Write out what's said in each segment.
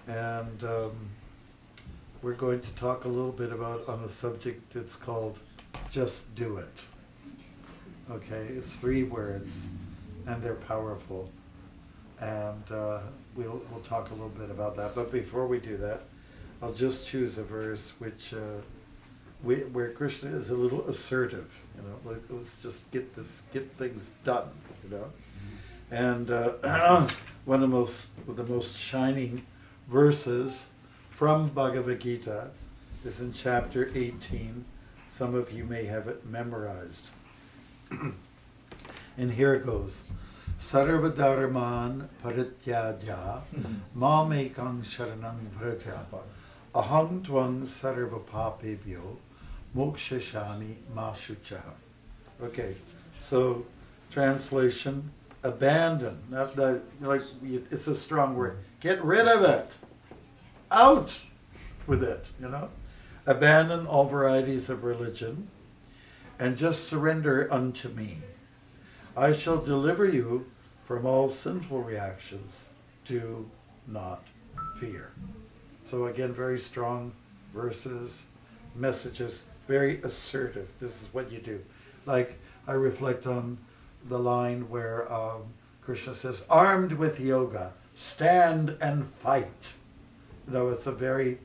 And we're going to talk a little bit about on a subject that's called Just Do It. Okay, it's 3 words, and they're powerful. And we'll talk a little bit about that. But before we do that, I'll just choose a verse which where Krishna is a little assertive. You know, like, let's just get things done. You know, and one of the most shining verses from Bhagavad Gita is in chapter 18. Some of you may have it memorized. And here it goes. Sarva dharman parityaja mamekam sharanam vraja aham tvang sarva papebhyo mokshashami ma shuchaha. Okay, so translation, abandon. It's a strong word. Get rid of it. Out with it, you know. Abandon all varieties of religion and just surrender unto me. I shall deliver you from all sinful reactions. Do not fear. So again, very strong verses, messages, very assertive. This is what you do. Like, I reflect on the line where Krishna says, armed with yoga, stand and fight. You know, it's a very,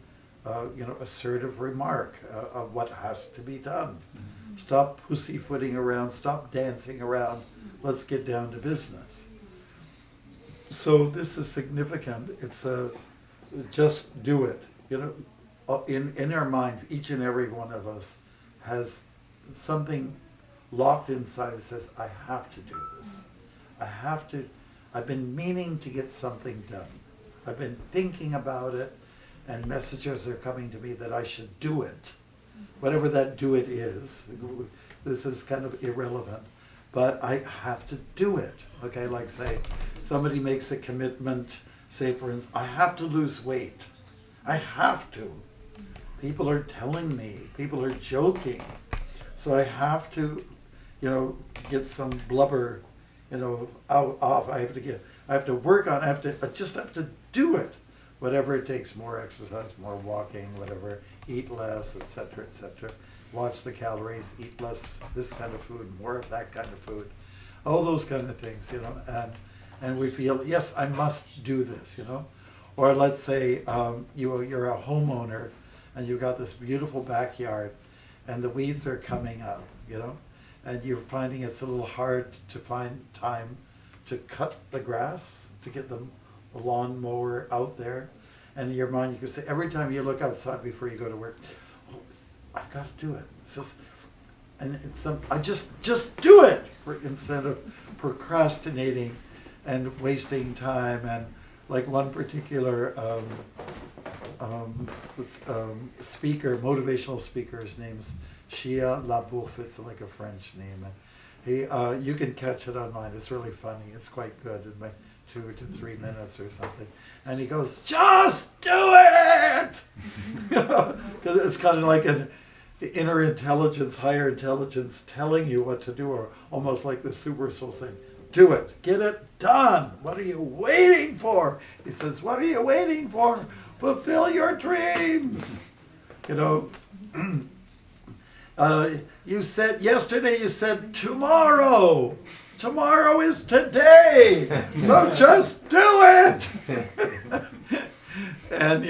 assertive remark of what has to be done. Mm-hmm. Stop pussyfooting around, stop dancing around, let's get down to business. So this is significant. It's just do it. You know, in our minds, each and every one of us has something locked inside that says, I have to do this. I've been meaning to get something done. I've been thinking about it, and messages are coming to me that I should do it. Whatever that do it is, this is kind of irrelevant, but I have to do it. Okay, like say, somebody makes a commitment, say for instance, I have to lose weight. I have to. People are telling me, people are joking. So I have to, get some blubber, off. I have to work on, I just have to do it. Whatever it takes, more exercise, more walking, whatever, eat less, etc., etc. Watch the calories, eat less this kind of food, more of that kind of food. All those kind of things, and we feel, yes, I must do this, Or let's say you're a homeowner and you've got this beautiful backyard and the weeds are coming up, and you're finding it's a little hard to find time to cut the grass, to get the lawn mower out there. And in your mind you can say, every time you look outside before you go to work, oh, I've got to do it. I just do it, instead of procrastinating and wasting time. And like one particular speaker, motivational speaker, his name's Shia LaBeouf, it's like a French name. And you can catch it online, it's really funny, it's quite good, in like 2 to 3 minutes or something. And he goes, just do it! Because it's kind of like an inner intelligence, higher intelligence telling you what to do, or almost like the super soul saying, do it, get it done. What are you waiting for? He says, what are you waiting for? Fulfill your dreams. You said yesterday, you said tomorrow. Tomorrow is today. So just do it. And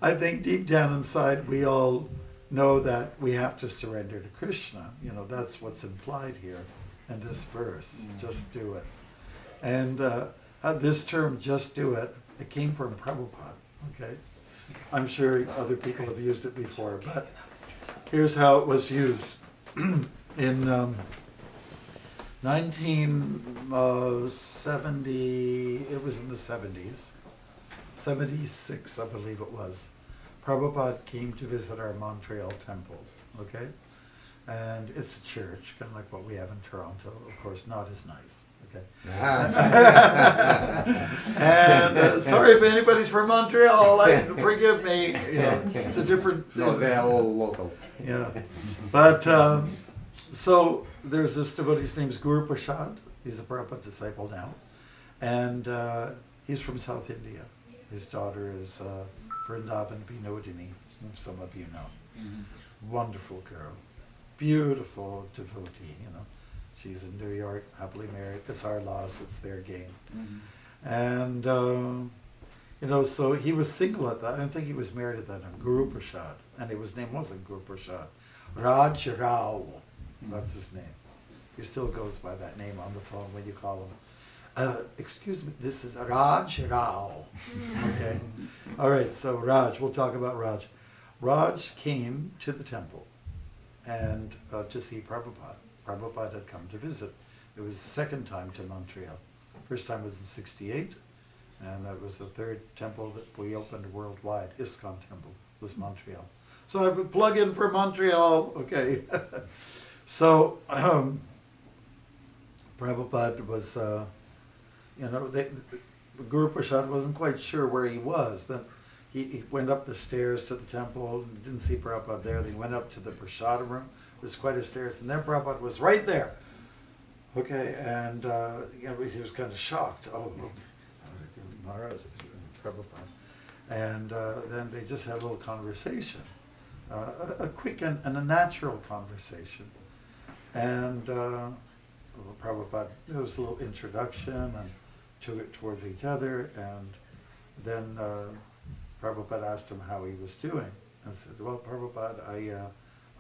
I think deep down inside we all know that we have to surrender to Krishna. That's what's implied here in this verse. Just do it. And this term, just do it, it came from Prabhupada. Okay, I'm sure other people have used it before, but here's how it was used. In 1970, it was in the 70s, 76 I believe it was, Prabhupada came to visit our Montreal temple, okay? And it's a church, kind of like what we have in Toronto, of course not as nice, okay? And sorry if anybody's from Montreal, forgive me, it's a different... No, they're all local. Yeah, but so there's this devotee, his name's Guru Prasad. He's a Prabhupada disciple now, and he's from South India. His daughter is Vrindavan Vinodini, whom some of you know. Wonderful girl, beautiful devotee, you know. She's in New York, happily married. It's our loss, it's their gain. And, you know, so he was single at that. I don't think he was married at that time, Guru Prasad. And his name wasn't Guru Prasad. Raj Rao, that's his name. He still goes by that name on the phone when you call him. Excuse me, this is Raj Rao. Okay? All right, so Raj, we'll talk about Raj. Raj came to the temple and to see Prabhupada. Prabhupada had come to visit. It was the second time to Montreal. First time was in '68, and that was the third temple that we opened worldwide. ISKCON temple was Montreal. So I would plug in for Montreal, okay. So Prabhupada was, you know, Guru Prasad wasn't quite sure where he was. Then he went up the stairs to the temple, didn't see Prabhupada there. They went up to the Prasad room. There's quite a stairs, and then Prabhupada was right there. Okay, and you know, he was kind of shocked. Oh, Maharaj, Prabhupada. And then they just had a little conversation, a quick and a natural conversation. And Prabhupada, there was a little introduction and towards each other, and then Prabhupada asked him how he was doing, and said, "Well, Prabhupada,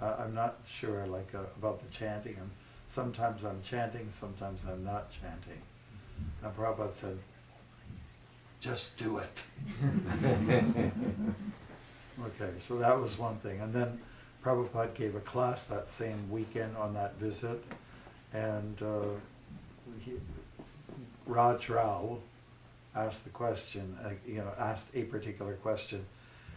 I'm not sure, like about the chanting, and sometimes I'm chanting, sometimes I'm not chanting." And Prabhupada said, "Just do it." Okay, so that was one thing. And then Prabhupada gave a class that same weekend on that visit, and Raj Rao asked the question, you know, asked a particular question,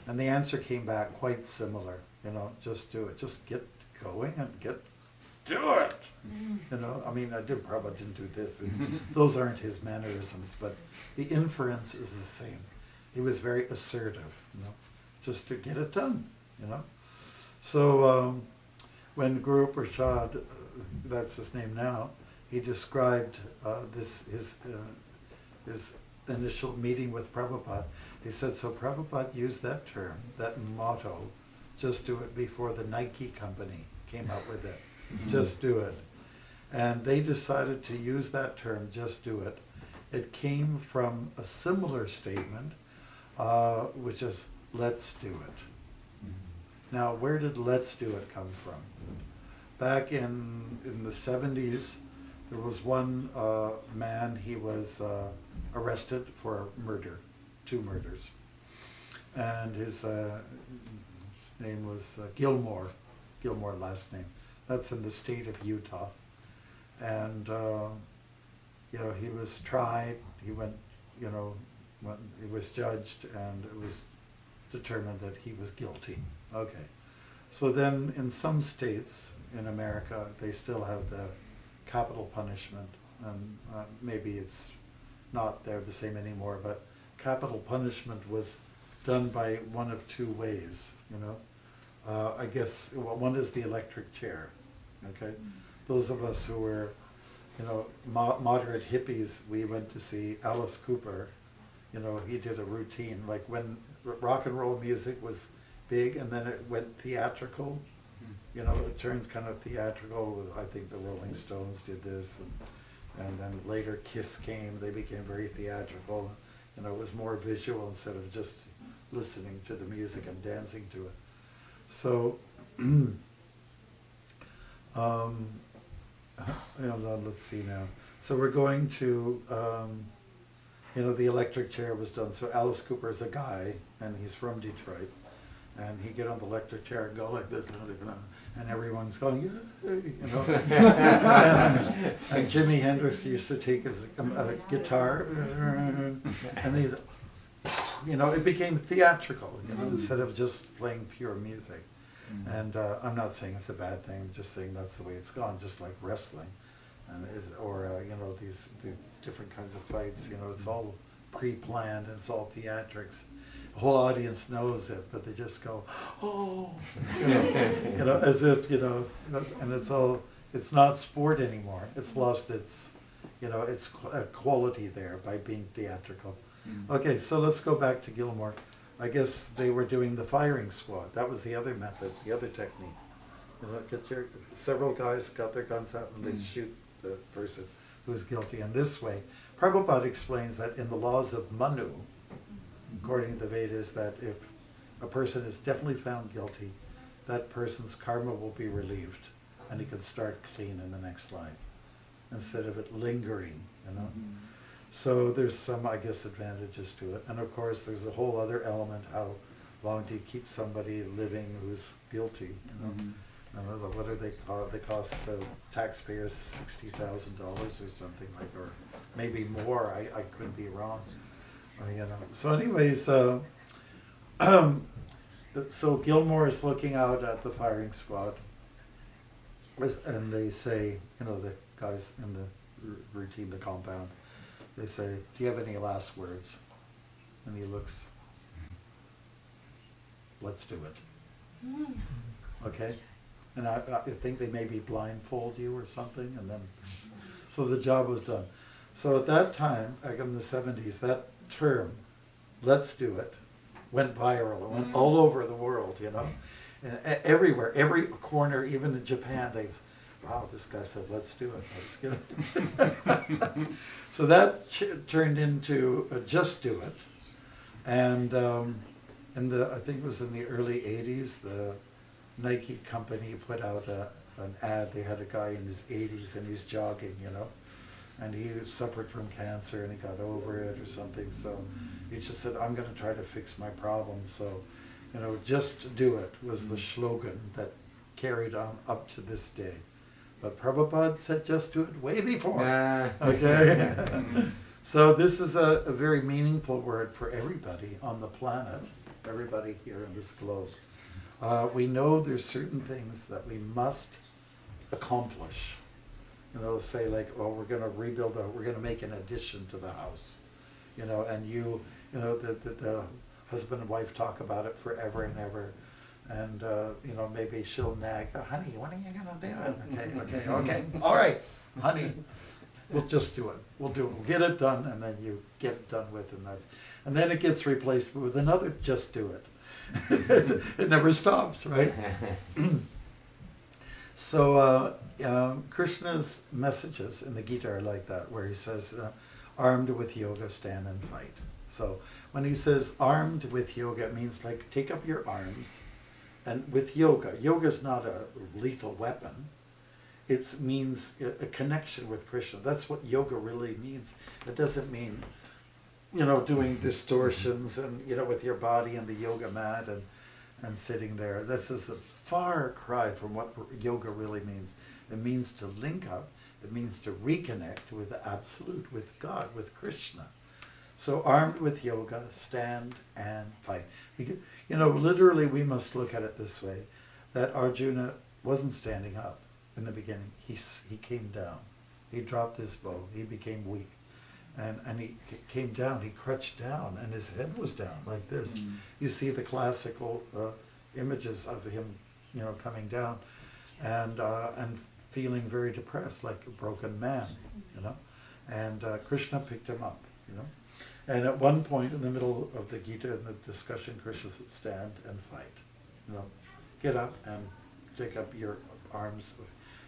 and the answer came back quite similar. You know, just do it. Just get going and do it. You know, I mean, Prabhupada didn't do this. Those aren't his mannerisms, but the inference is the same. He was very assertive, you know, just to get it done, you know. So when Guru Prasad, that's his name now, he described his initial meeting with Prabhupada. He said, so Prabhupada used that term, that motto, just do it, before the Nike company came up with it. Just do it. And they decided to use that term, just do it. It came from a similar statement, which is, let's do it. Now, where did let's do it come from? Back in the 70s, there was one man, he was arrested for murder, 2 murders. And his name was Gilmore last name. That's in the state of Utah. And, you know, he was tried, he went, you know, he was judged, and it was determined that he was guilty. Okay. So then in some states in America, they still have the capital punishment, and maybe it's not there the same anymore, but capital punishment was done by one of 2 ways, you know. I guess, well, one is the electric chair, okay? Those of us who were, you know, moderate hippies, we went to see Alice Cooper. You know, he did a routine, like when rock and roll music was big and then it went theatrical, you know, it turns kind of theatrical. I think the Rolling Stones did this, and then later Kiss came, they became very theatrical. You know, it was more visual instead of just listening to the music and dancing to it. So, you know, let's see now. So we're going to, you know, the electric chair was done. So Alice Cooper is a guy, and he's from Detroit. And he'd get on the electric chair and go like this, and everyone's going, you know. And Jimi Hendrix used to take his guitar, and these, you know, it became theatrical, you know, instead of just playing pure music. And I'm not saying it's a bad thing, I'm just saying that's the way it's gone, just like wrestling, and you know, these different kinds of fights, you know, it's all pre-planned, it's all theatrics. The whole audience knows it, but they just go, oh, you know, as if, you know, and it's not sport anymore. It's lost its, you know, its quality there by being theatrical. Okay, so let's go back to Gilmore. I guess they were doing the firing squad. That was the other method, the other technique. You know, several guys got their guns out and they shoot the person who's guilty. And this way, Prabhupada explains that in the laws of Manu, according to the Vedas, that if a person is definitely found guilty, that person's karma will be relieved and he can start clean in the next life instead of it lingering, you know. So there's some, I guess, advantages to it. And of course, there's a whole other element, how long do you keep somebody living who's guilty, you know. I don't know, what do they call? They cost the taxpayers $60,000 or something like, or maybe more. I could be wrong. You know. So, anyways, so Gilmore is looking out at the firing squad, and they say, you know, the guys in the routine, the compound, they say, "Do you have any last words?" And he looks. Let's do it. Okay. And I think they maybe blindfold you or something, and then, so the job was done. So at that time, like in the 70s, that term, "let's do it," went viral. It went all over the world, you know. And everywhere, every corner, even in Japan, they, wow, this guy said, "let's do it, let's get it." So that turned into "just do it." And I think it was in the early 80s, the Nike company put out an ad. They had a guy in his 80s and he's jogging, you know, and he suffered from cancer and he got over it or something. So he just said, "I'm going to try to fix my problem." So, you know, "just do it" was the slogan that carried on up to this day. But Prabhupada said "just do it" way before. Okay. So this is a very meaningful word for everybody on the planet, everybody here in this globe. We know there's certain things that we must accomplish. You know, say like, "oh, we're going to we're going to make an addition to the house," you know, and you know, the husband and wife talk about it forever and ever, and you know, maybe she'll nag, "Oh, honey, when are you going to do it?" Okay, all right, honey, we'll just do it. We'll do it. We'll get it done, and then you get it done with, and then it gets replaced with another "just do it." It never stops, right? So Krishna's messages in the Gita are like that, where he says, "armed with yoga, stand and fight." So when he says armed with yoga, it means like take up your arms, and with yoga. Yoga is not a lethal weapon. It means a connection with Krishna. That's what yoga really means. It doesn't mean, you know, doing distortions and, you know, with your body in the yoga mat and sitting there. This is a far cry from what yoga really means. It means to link up. It means to reconnect with the Absolute, with God, with Krishna. So armed with yoga, stand and fight. You know, literally we must look at it this way, that Arjuna wasn't standing up in the beginning. He came down. He dropped his bow. He became weak. And he came down, he crouched down, and his head was down like this. You see the classical images of him, you know, coming down and feeling very depressed, like a broken man, you know. And Krishna picked him up, you know. And at one point in the middle of the Gita, in the discussion, Krishna said, "stand and fight." You know, get up and take up your arms,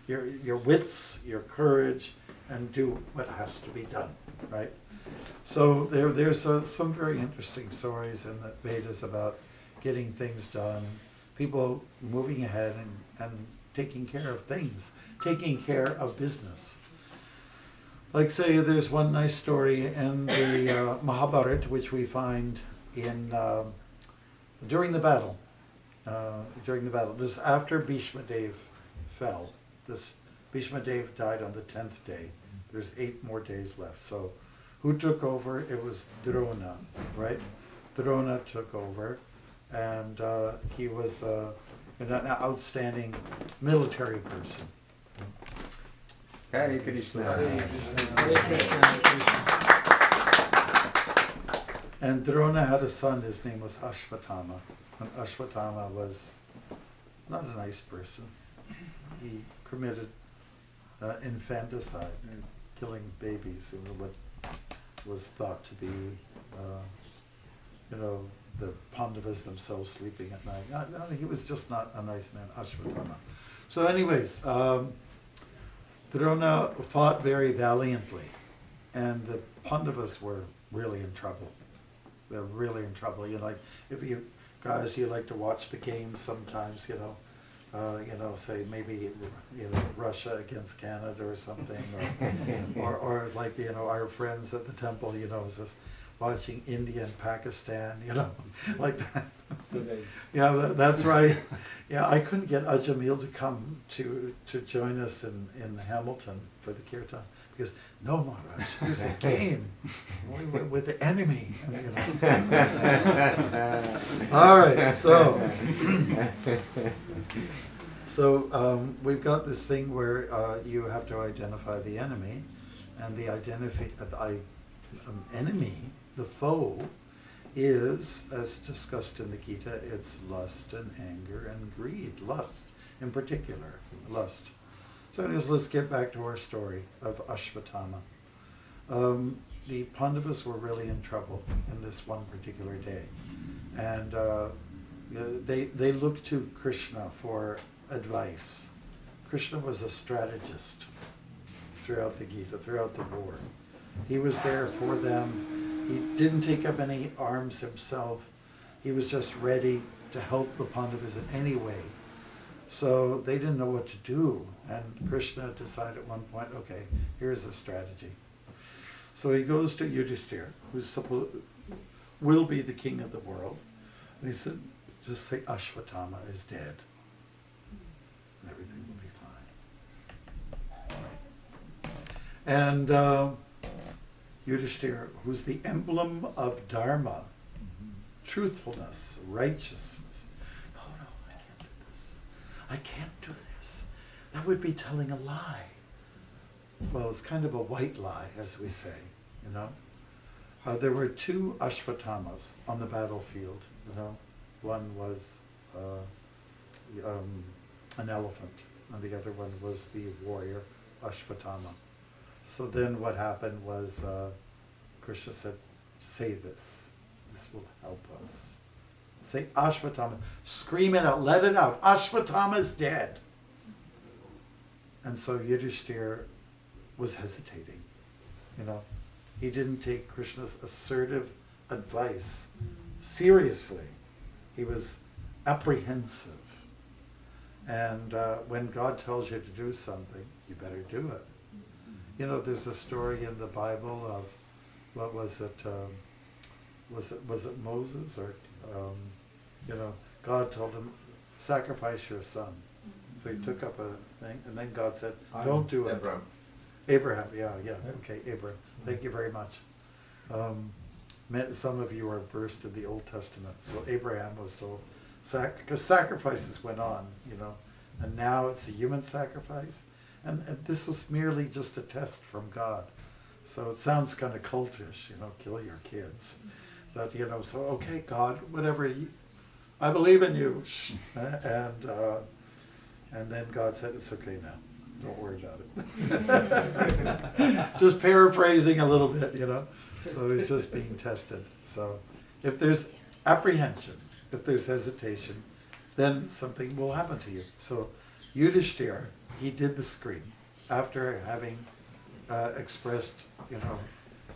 your wits, your courage, and do what has to be done, right? So there's some very interesting stories in the Vedas about getting things done, people moving ahead and taking care of things, taking care of business. Like say there's one nice story in the Mahabharata, which we find in during the battle. This is after Bhishma Dev fell. This Bhishma Dev died on the 10th day. There's 8 more days left. So who took over? It was Drona, right? Drona took over, and he was an outstanding military person. Hare Krishna. And Drona had a son, his name was Ashvatthama. And Ashvatthama was not a nice person. He committed infanticide, killing babies. was thought to be, the Pandavas themselves sleeping at night. No, he was just not a nice man, Ashvatthama. So anyways, Drona fought very valiantly, and the Pandavas were really in trouble. They're really in trouble. If you guys, you like to watch the games sometimes, say maybe, Russia against Canada or something, or like, our friends at the temple, just watching India and Pakistan, like that. Yeah, that's right. Yeah, I couldn't get Ajamil to come to join us in Hamilton for the kirtan because no, Maharaj, there's a game with the enemy. All right, so we've got this thing where you have to identify the enemy, and the enemy, the foe, is, as discussed in the Gita, it's lust and anger and greed. Lust, in particular, lust. So anyways, let's get back to our story of Ashvatthama. The Pandavas were really in trouble in this one particular day. And they looked to Krishna for advice. Krishna was a strategist throughout the Gita, throughout the war. He was there for them. He didn't take up any arms himself. He was just ready to help the Pandavas in any way. So they didn't know what to do. And Krishna decided at one point, okay, here's a strategy. So he goes to Yudhishthira, will be the king of the world. And he said, just say Ashvatthama is dead. And everything will be fine. And Yudhishthira, who's the emblem of Dharma, truthfulness, righteousness. No, I can't do this. I can't do this. That would be telling a lie. Well, it's kind of a white lie, as we say, There were two Ashvathamas on the battlefield, One was an elephant, and the other one was the warrior, Ashvatthama. So then what happened was Krishna said, say this. This will help us. Say Ashvatthama. Scream it out. Let it out. Ashvatthama is dead. And so Yudhishthira was hesitating. He didn't take Krishna's assertive advice seriously. He was apprehensive. And when God tells you to do something, you better do it. There's a story in the Bible of, what was it? Was it Moses or, God told him, sacrifice your son. So he took up a thing, and then God said, don't do it. Abraham, yeah, okay, Abraham. Thank you very much. Some of you are versed in the Old Testament. So Abraham was told, because sacrifices went on, and now it's a human sacrifice. And this was merely just a test from God. So it sounds kind of cultish, kill your kids. But, so, okay, God, whatever, I believe in you. And then God said, it's okay now. Don't worry about it. Just paraphrasing a little bit, So he's just being tested. So if there's apprehension, if there's hesitation, then something will happen to you. So Yudhishthira, he did the scream after having expressed,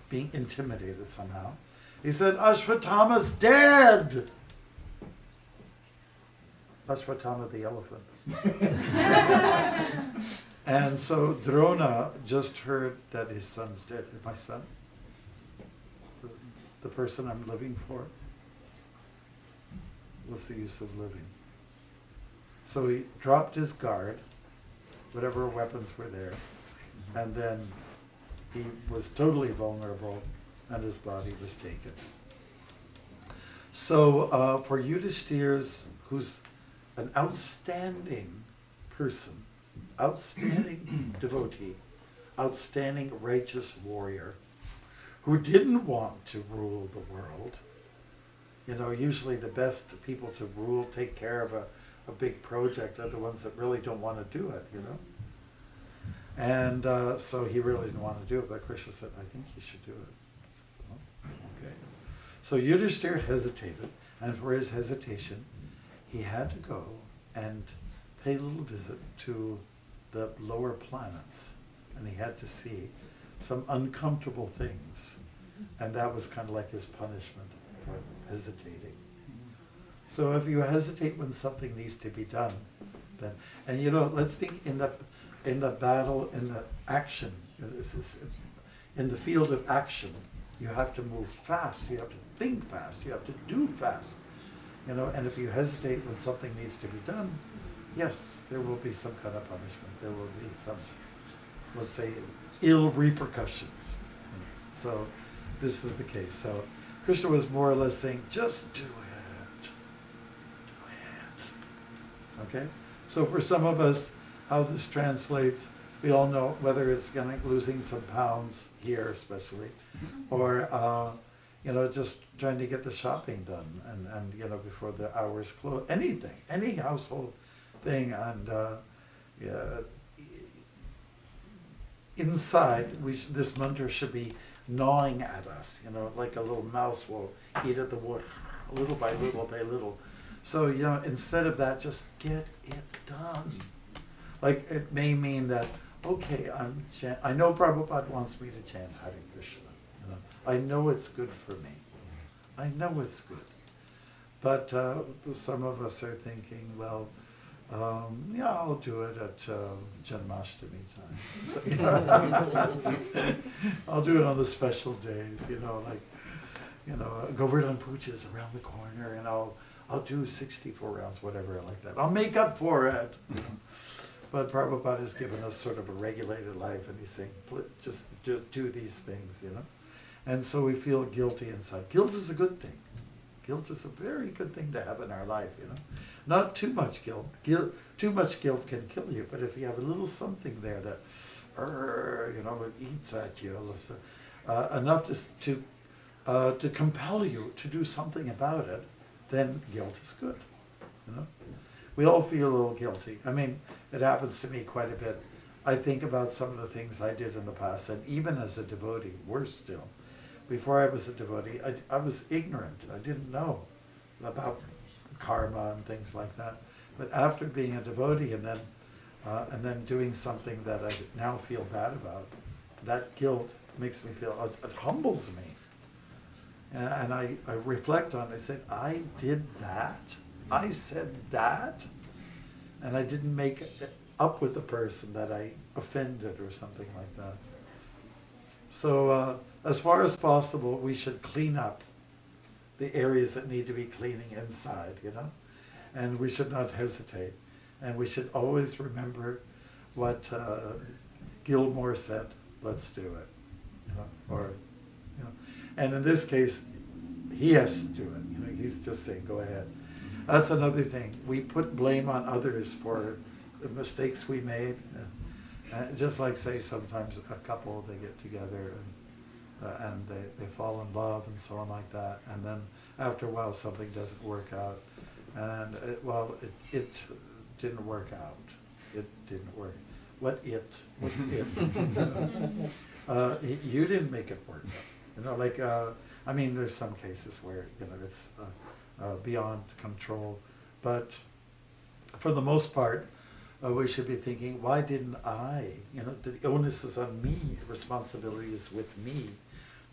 being intimidated somehow. He said, Ashvatthama's dead! Ashvatthama the elephant. And so Drona just heard that his son's dead. My son? The person I'm living for? What's the use of living? So he dropped his guard, whatever weapons were there, and then he was totally vulnerable, and his body was taken. So for Yudhishthira's, who's an outstanding person, outstanding devotee, outstanding righteous warrior, who didn't want to rule the world. Usually the best people to rule, take care of a big project are the ones that really don't want to do it, And so he really didn't want to do it, but Krishna said, I think you should do it. So Yudhishthira hesitated, and for his hesitation, he had to go and pay a little visit to the lower planets, and he had to see some uncomfortable things, and that was kind of like his punishment for hesitating. So if you hesitate when something needs to be done, then, and you know, let's think in the battle, in the action, in the field of action, you have to move fast, you have to think fast, you have to do fast, you know, and if you hesitate when something needs to be done, yes, there will be some kind of punishment, there will be some, let's say, ill repercussions. So this is the case. So Krishna was more or less saying, just do it. Okay? So for some of us, how this translates, we all know whether it's losing some pounds here especially, or you know, just trying to get the shopping done and you know, before the hours close. Anything, any household thing, and yeah, inside this mantra should be gnawing at us, you know, like a little mouse will eat at the wood, little by little. So, you know, instead of that, just get it done. Like, it may mean that, okay, I know Prabhupada wants me to chant Hare Krishna. You know, I know it's good for me. I know it's good. But some of us are thinking, well, yeah, I'll do it at Janmashtami time. So, you know, I'll do it on the special days, you know, like, you know, Govardhan Puja is around the corner, and I'll do 64 rounds, whatever, like that. I'll make up for it. But Prabhupada has given us sort of a regulated life, and he's saying, just do these things, you know. And so we feel guilty inside. Guilt is a good thing. Guilt is a very good thing to have in our life, you know. Not too much guilt. Too much guilt can kill you, but if you have a little something there that, you know, it eats at you, enough to compel you to do something about it, then guilt is good, you know. We all feel a little guilty. I mean, it happens to me quite a bit. I think about some of the things I did in the past, and even as a devotee, worse still. Before I was a devotee, I was ignorant. I didn't know about karma and things like that. But after being a devotee and then doing something that I now feel bad about, that guilt makes me feel, it humbles me. And I reflect on it. I said, I did that? I said that? And I didn't make up with the person that I offended or something like that. So as far as possible, we should clean up the areas that need to be cleaning inside, you know? And we should not hesitate. And we should always remember what Gilmore said, let's do it. You know? Or, you know. And in this case, he has to do it. You know, he's just saying, go ahead. That's another thing. We put blame on others for the mistakes we made. Just like, say, sometimes a couple, they get together and they fall in love and so on like that. And then after a while, something doesn't work out. And, it didn't work out. It didn't work. What's it? You didn't make it work. You know, like, I mean, there's some cases where, you know, it's beyond control. But for the most part, we should be thinking, why didn't I? You know, the onus is on me, the responsibility is with me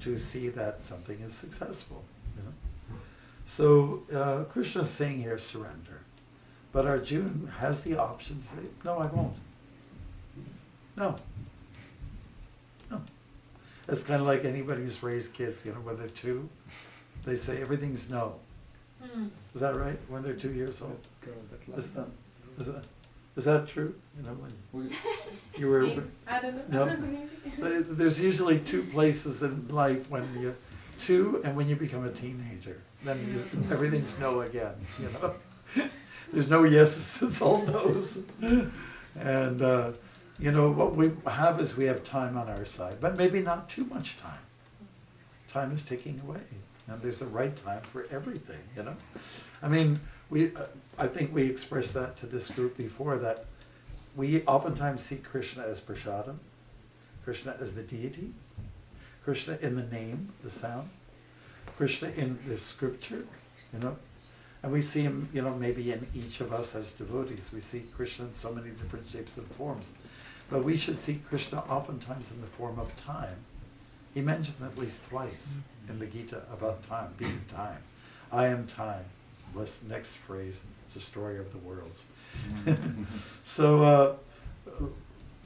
to see that something is successful, you know. So Krishna's saying here, surrender. But Arjuna has the option to say, no, I won't. No. No. It's kind of like anybody who's raised kids, you know, when they're 2, they say everything's no. Is that right? When they're 2 years old? Is that true? You know, when you were, I don't know. No? There's usually 2 places in life, when you're 2 and when you become a teenager. Then everything's no again, you know. There's no yeses, it's all no's. And, you know, what we have is we have time on our side, but maybe not too much time. Time is ticking away, and there's a right time for everything, you know. I mean, I think we expressed that to this group before, that we oftentimes see Krishna as prasadam, Krishna as the deity, Krishna in the name, the sound. Krishna in the scripture, and we see him, maybe in each of us as devotees. We see Krishna in so many different shapes and forms. But we should see Krishna oftentimes in the form of time. He mentions at least twice in the Gita about time, being time. I am time. This next phrase, destroyer of the worlds. So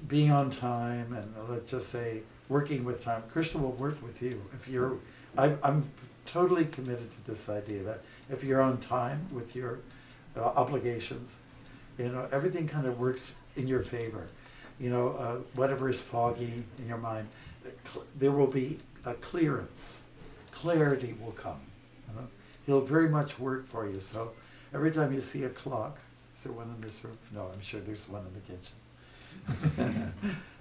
being on time, and let's just say working with time, Krishna will work with you. If you're, I'm totally committed to this idea that if you're on time with your obligations, everything kind of works in your favor. Whatever is foggy in your mind, there will be a clearance. Clarity will come. He'll very much work for you. So every time you see a clock, is there one in this room? No, I'm sure there's one in the kitchen.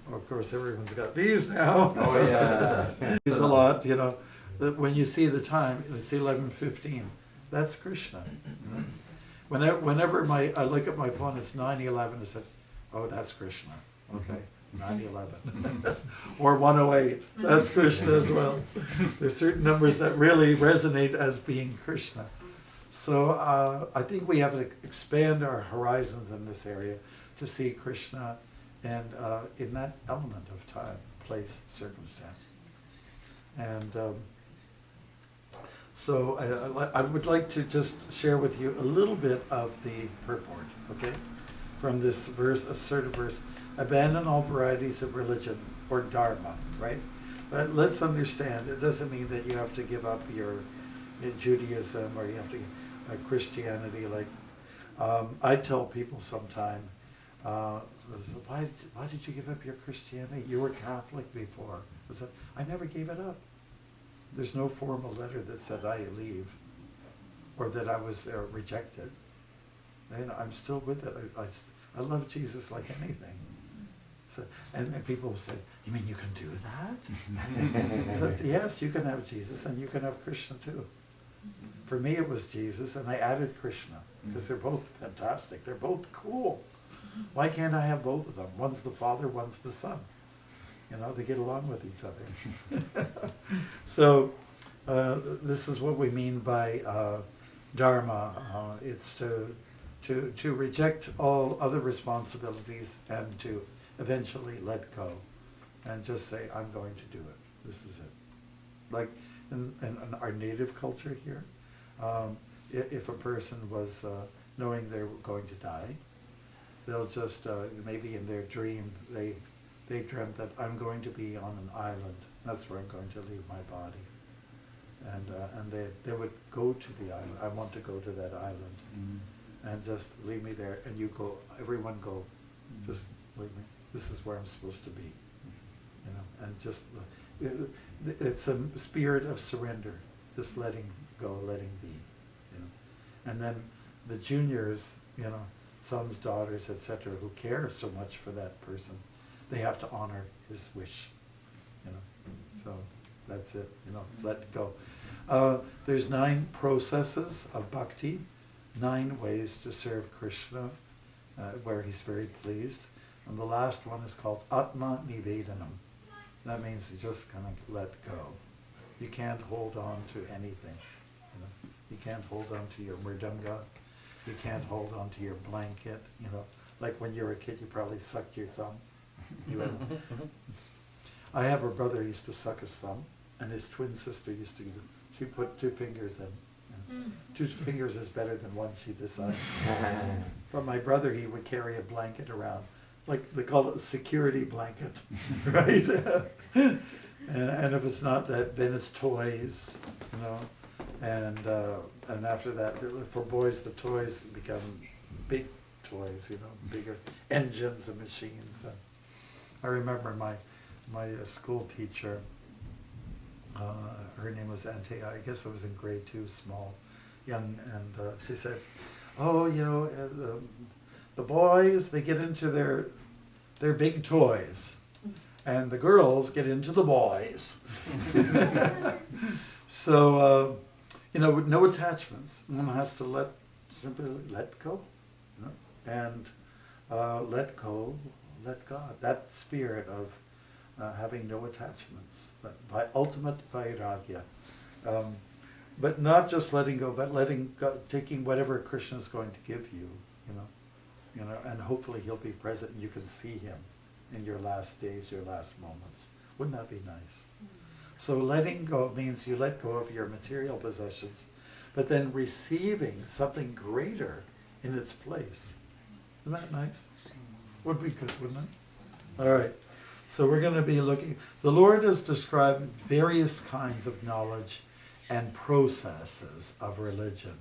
Well, of course, everyone's got these now. Oh yeah. These a lot, When you see the time, it's 11:15. That's Krishna. Whenever I look at my phone, it's 9:11. I said, "Oh, that's Krishna." Okay, 9:11. Or 108. That's Krishna as well. There's certain numbers that really resonate as being Krishna. So I think we have to expand our horizons in this area to see Krishna and in that element of time, place, circumstance. And so I would like to just share with you a little bit of the purport, okay? From this verse, assertive verse, abandon all varieties of religion, or dharma, right? But let's understand, it doesn't mean that you have to give up your Judaism or you have to Christianity. Like I tell people sometime, why did you give up your Christianity? You were Catholic before. I said, I never gave it up. There's no formal letter that said I leave or that I was rejected. And I'm still with it. I love Jesus like anything. So, and people will say, you mean you can do that? So, yes, you can have Jesus and you can have Krishna too. For me it was Jesus and I added Krishna because they're both fantastic. They're both cool. Why can't I have both of them? One's the Father, one's the Son. They get along with each other. So this is what we mean by dharma. It's to reject all other responsibilities and to eventually let go and just say, I'm going to do it. This is it. Like in our native culture here, if a person was knowing they were going to die, they'll just, maybe in their dream, they dreamt that I'm going to be on an island. That's where I'm going to leave my body. And they would go to the island. I want to go to that island. And just leave me there. And you go, everyone go, just leave me. This is where I'm supposed to be. And just, it's a spirit of surrender. Just letting go, letting be. And then the juniors, sons, daughters, etc., who care so much for that person, they have to honor his wish, So that's it, let go. There's 9 processes of bhakti, 9 ways to serve Krishna, where he's very pleased. And the last one is called Atma Nivedanam. That means you just kind of let go. You can't hold on to anything. You can't hold on to your mridanga. You can't hold on to your blanket. Like when you were a kid, you probably sucked your thumb. I have a brother who used to suck his thumb, and his twin sister used to. She put 2 fingers in. 2 fingers is better than 1, she decided. But my brother, he would carry a blanket around, like they call it a security blanket, right? and if it's not that, then it's toys, And after that, for boys, the toys become big toys, bigger engines and machines. And I remember my school teacher, her name was Auntie, I guess I was in grade 2, small, young, and she said, oh, the boys, they get into their big toys, and the girls get into the boys. So, with no attachments, one has to simply let go, and let go, let God. That spirit of having no attachments, by ultimate vairagya. But not just letting go, but letting go, taking whatever Krishna is going to give you, and hopefully he'll be present and you can see him in your last days, your last moments. Wouldn't that be nice? So letting go means you let go of your material possessions, but then receiving something greater in its place. Isn't that nice? Would be good, wouldn't it? All right. So we're going to be looking. The Lord has described various kinds of knowledge and processes of religion.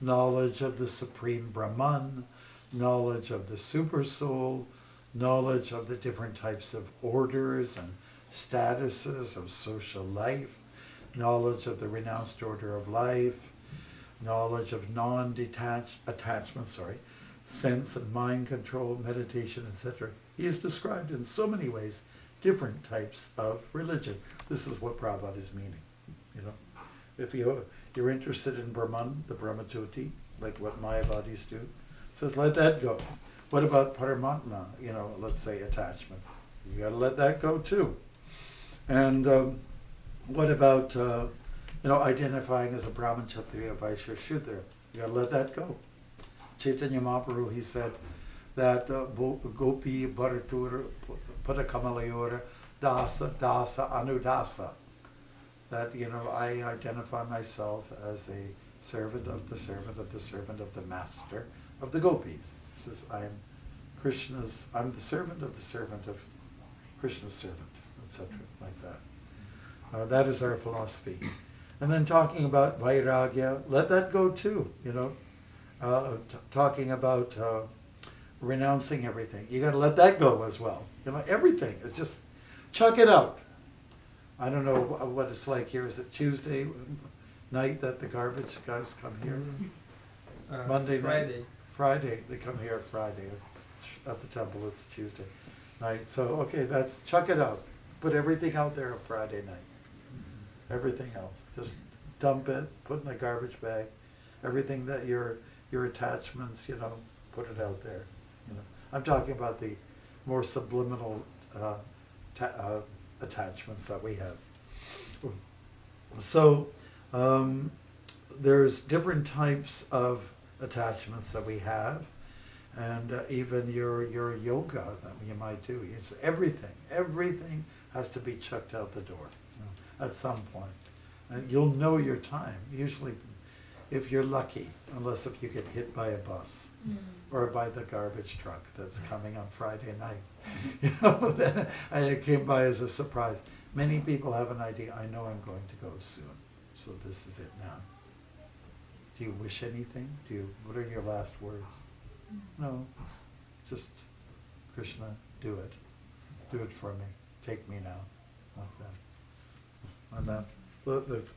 Knowledge of the Supreme Brahman, knowledge of the Supersoul, knowledge of the different types of orders and statuses of social life, knowledge of the renounced order of life, knowledge of non-detached attachment, sense and mind control, meditation, etc. He is described in so many ways different types of religion. This is what Prabhupada is meaning, If you're interested in Brahman, the Brahmajyoti, like what Mayavadis do, says let that go. What about Paramatma, let's say attachment? You got to let that go too. And what about, identifying as a Brahman, Kshatriya, Vaishya, Shudra? You got to let that go. Chaitanya Mahaprabhu, he said that Gopi Bharatura Padakamalayora Dasa Dasa Anudasa. That, I identify myself as a servant of the servant of the servant of the master of the gopis. He says, I'm the servant of Krishna's servant, etc., like that. That is our philosophy. And then talking about vairagya, let that go too, talking about renouncing everything. You got to let that go as well. Everything is just chuck it out. I don't know what it's like here. Is it Tuesday night that the garbage guys come here? Monday Friday. night? Friday. They come here Friday. At the temple, it's Tuesday night. So, okay, that's chuck it out. Put everything out there on Friday night. Everything else. Just dump it, put in a garbage bag. Everything that your attachments, put it out there. I'm talking about the more subliminal attachments that we have. So there's different types of attachments that we have, and even your yoga that you might do. It's everything has to be chucked out the door at some point. And you'll know your time, usually if you're lucky, unless if you get hit by a bus or by the garbage truck that's coming on Friday night. Then, and it came by as a surprise. Many people have an idea, I know I'm going to go soon, so this is it now. Do you wish anything? What are your last words? No, just Krishna, do it. Do it for me. Take me now. Like that. And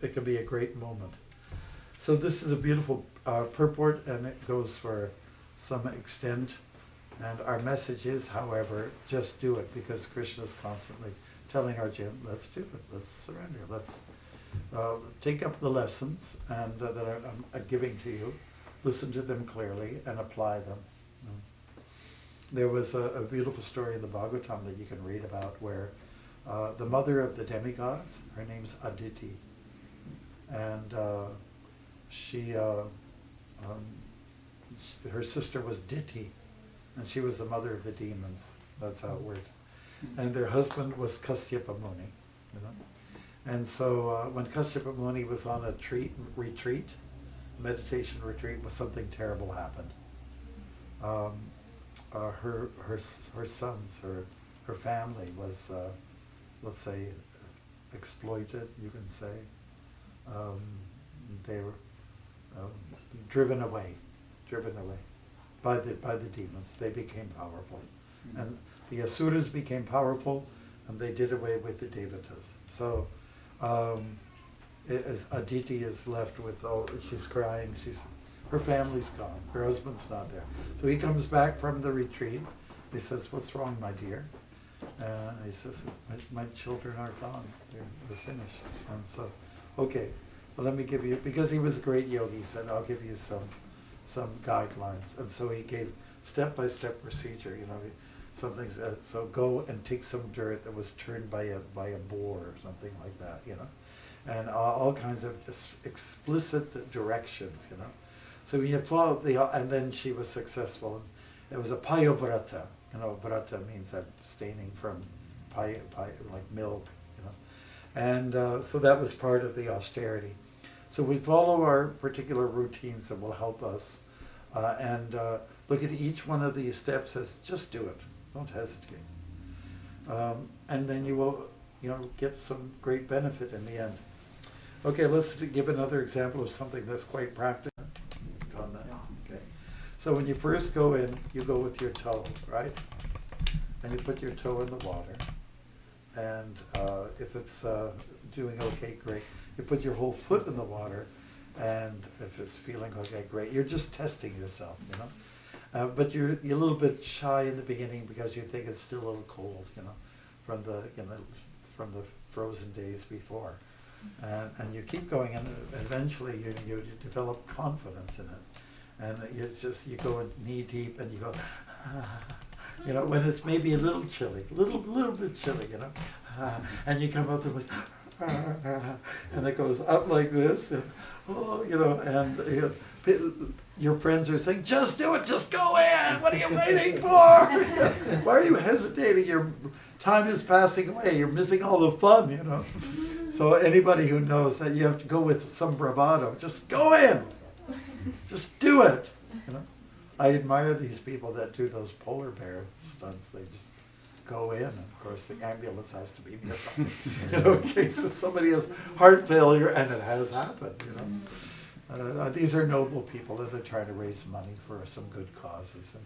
it can be a great moment. So this is a beautiful purport, and it goes for some extent. And our message is, however, just do it, because Krishna is constantly telling Arjuna, let's do it, let's surrender, let's take up the lessons and that I'm giving to you, listen to them clearly, and apply them. There was a beautiful story in the Bhagavatam that you can read about where the mother of the demigods, her name's Aditi, and her sister was Diti, and she was the mother of the demons. That's how it works. And their husband was Kasyapa Muni, And so when Kasyapa Muni was on a meditation retreat, something terrible happened. Her sons, her family was, let's say, exploited, you can say. They were driven away by the demons. They became powerful. And the Asuras became powerful, and they did away with the Devatas. So as Aditi is left with, she's crying, her family's gone, her husband's not there. So he comes back from the retreat. He says, what's wrong, my dear? And he says, my children are gone, they're finished. And so, okay, well, let me give you, because he was a great yogi, he said, I'll give you some guidelines. And so he gave step-by-step procedure, some things. So go and take some dirt that was turned by a boar or something like that, and all kinds of explicit directions, you know. So when you follow and then she was successful. It was a payovrata. You know, vrata means abstaining from like milk, you know. And so that was part of the austerity. So we follow our particular routines that will help us, and look at each one of these steps as just do it. Don't hesitate. And then you will, you know, get some great benefit in the end. Okay, let's give another example of something that's quite practical. Okay. So when you first go in, you go with your toe, right? And you put your toe in the water. And if it's doing okay, great. You put your whole foot in the water. And if it's feeling okay, great. You're just testing yourself, you know. But you're a little bit shy in the beginning because you think it's still a little cold, you know, from the frozen days before. And you keep going, and eventually you develop confidence in it. And you go in knee deep, and you go, you know, when it's maybe a little chilly, little bit chilly, you know, and you come out there with, and it goes up like this, and, oh, you know, and your friends are saying, just do it, just go in, what are you waiting for? Why are you hesitating? Your time is passing away, you're missing all the fun, you know. So anybody who knows that you have to go with some bravado, just go in, just do it, you know. I admire these people that do those polar bear stunts. They just go in, and of course the ambulance has to be nearby, you know, in case if somebody has heart failure, and it has happened, you know. These are noble people, and they're trying to raise money for some good causes, and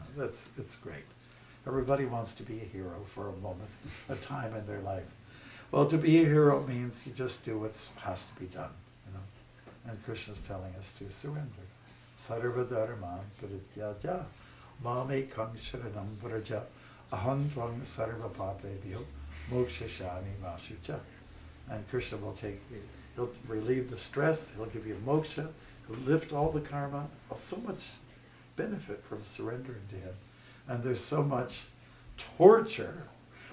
it's great. Everybody wants to be a hero for a moment, a time in their life. Well, to be a hero means you just do what has to be done, you know. And Krishna's telling us to surrender. Sarva dharman parityaja mamekam sharanam vraja aham tvang sarva papebhyo mokshashami mashucha. And Krishna will he'll relieve the stress, he'll give you moksha, he'll lift all the karma. So much benefit from surrendering to him. And there's so much torture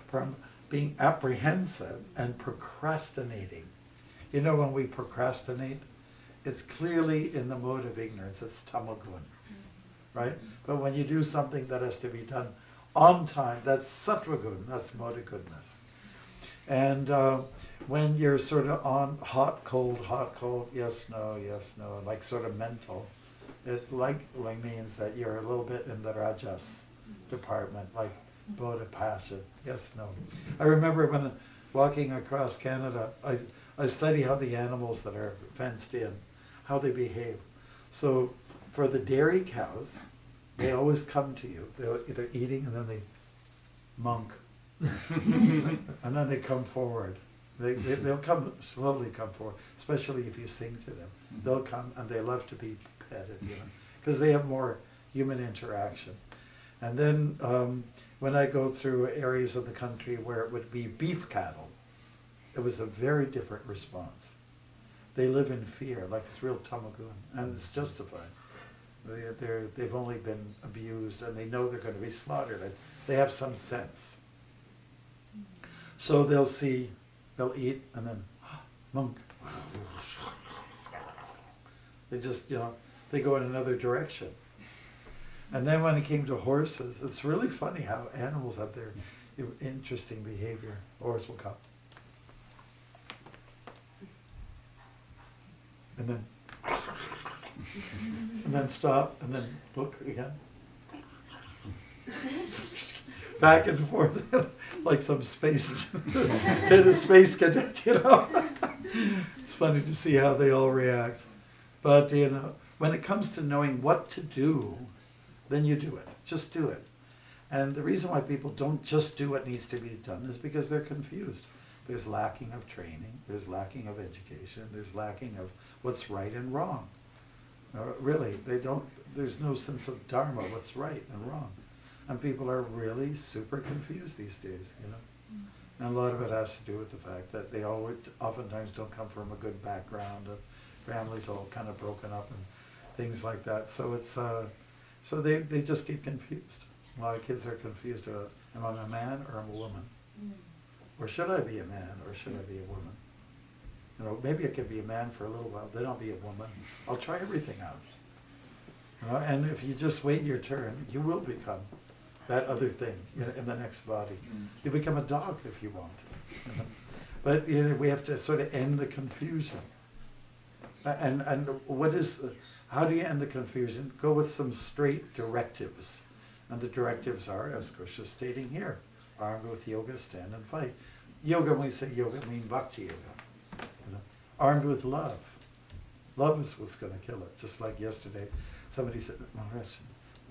from being apprehensive and procrastinating. You know, when we procrastinate, it's clearly in the mode of ignorance. It's tamagun, right? But when you do something that has to be done on time, that's sattvagun, that's mode of goodness. And when you're sort of on hot, cold, yes, no, like sort of mental, it likely means that you're a little bit in the rajas department, like mode of passion, yes, no. I remember when walking across Canada, I study how the animals that are fenced in, how they behave. So for the dairy cows, they always come to you. They're eating, and then they monk. And then they come forward. They'll slowly come forward, especially if you sing to them. They'll come, and they love to be petted, you know, because they have more human interaction. And then when I go through areas of the country where it would be beef cattle, it was a very different response. They live in fear, like it's real tamagun, and it's justified. They've only been abused, and they know they're going to be slaughtered. They have some sense. So they'll eat, and then, monk. They just, you know, they go in another direction. And then when it came to horses, it's really funny how animals have their interesting behavior. Horse will come. And then stop, and then look again. Back and forth, like some space cadet, you know. It's funny to see how they all react. But, you know, when it comes to knowing what to do, then you do it. Just do it. And the reason why people don't just do what needs to be done is because they're confused. There's lacking of training, there's lacking of education, there's lacking of what's right and wrong. Really, there's no sense of dharma, what's right and wrong. And people are really super confused these days, you know. And a lot of it has to do with the fact that they oftentimes don't come from a good background, families all kind of broken up and things like that. So it's so they just get confused. A lot of kids are confused, am I a man or am I a woman? Or should I be a man or should I be a woman? You know, maybe I can be a man for a little while, then I'll be a woman. I'll try everything out. You know, and if you just wait your turn, you will become that other thing in the next body. You become a dog if you want. You know? But you know, we have to sort of end the confusion. And how do you end the confusion? Go with some straight directives. And the directives are, as Krishna is stating here, armed with yoga, stand and fight. Yoga, when we say yoga, we mean bhakti yoga. You know? Armed with love. Love is what's going to kill it. Just like yesterday, somebody said, Maharaj,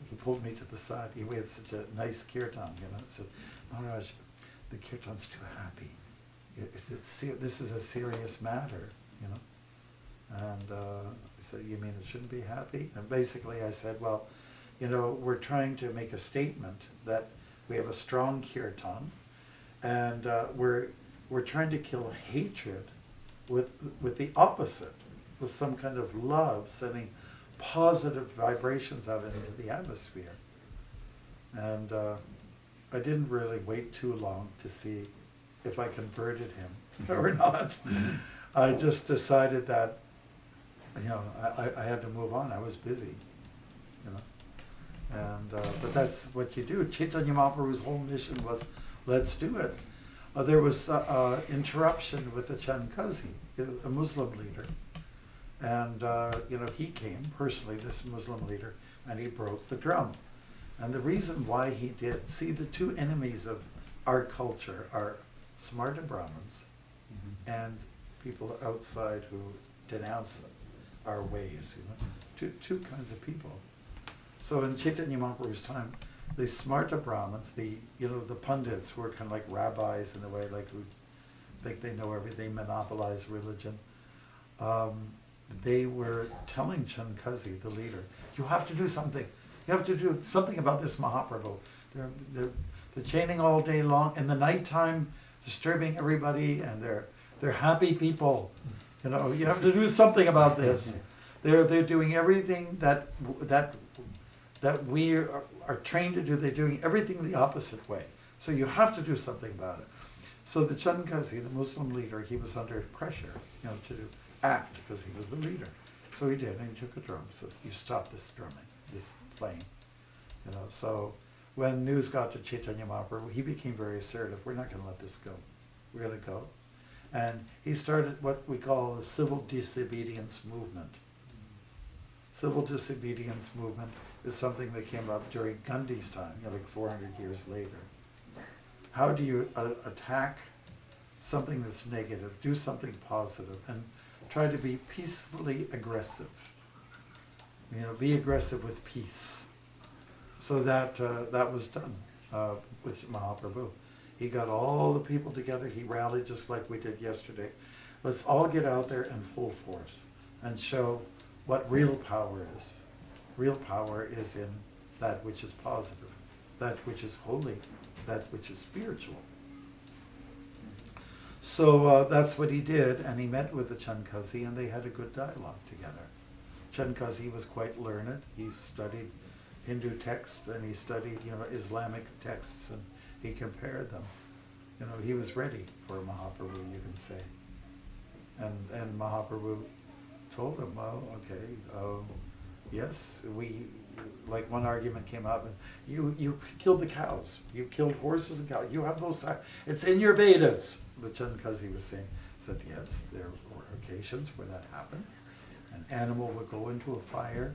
he pulled me to the side. He had such a nice kirtan, you know. Said, Maharaj, the kirtan's too happy. This is a serious matter, you know. And he said, you mean it shouldn't be happy? And basically I said, well, you know, we're trying to make a statement that we have a strong kirtan, and we're trying to kill hatred with the opposite, with some kind of love, sending positive vibrations out into the atmosphere. And I didn't really wait too long to see if I converted him or not. I just decided that, you know, I had to move on. I was busy, you know. And but that's what you do. Chaitanya Mahaprabhu's whole mission was, let's do it. There was interruption with the Chankazi, a Muslim leader. And, you know, he came personally, this Muslim leader, and he broke the drum. And the reason why he did, see, the two enemies of our culture are Smarta Brahmins and people outside who denounce our ways, you know, two kinds of people. So in Chaitanya Mahaprabhu's time, the Smarta Brahmins, the pundits who are kind of like rabbis in a way, like who think they know everything, monopolize religion, they were telling Chankazi, the leader, you have to do something. You have to do something about this Mahaprabhu. They're chanting all day long, in the nighttime, disturbing everybody, and they're happy people. You know, you have to do something about this. They're doing everything that we are trained to do. They're doing everything the opposite way. So you have to do something about it. So the Chankazi, the Muslim leader, he was under pressure, you know, to act because he was the leader. So he did, and he took a drum. Says, you stop this drumming, this playing. You know, so when news got to Chaitanya Mahaprabhu, he became very assertive. We're not going to let this go. We're going to go. And he started what we call the civil disobedience movement. Civil disobedience movement is something that came up during Gandhi's time, you know, like 400 years later. How do you attack something that's negative, do something positive, and try to be peacefully aggressive? You know, be aggressive with peace. So that was done with Mahaprabhu. He got all the people together. He rallied just like we did yesterday. Let's all get out there in full force and show what real power is. Real power is in that which is positive, that which is holy, that which is spiritual. So that's what he did, and he met with the Chankazi, and they had a good dialogue together. Chankazi was quite learned. He studied Hindu texts, and he studied, you know, Islamic texts, and he compared them. You know, he was ready for Mahaprabhu, you can say. And Mahaprabhu told him, well, okay, yes, like one argument came up, and you killed the cows, you killed horses and cows, you have those, it's in your Vedas. The Chankazi was saying, said, yes, there were occasions where that happened. An animal would go into a fire,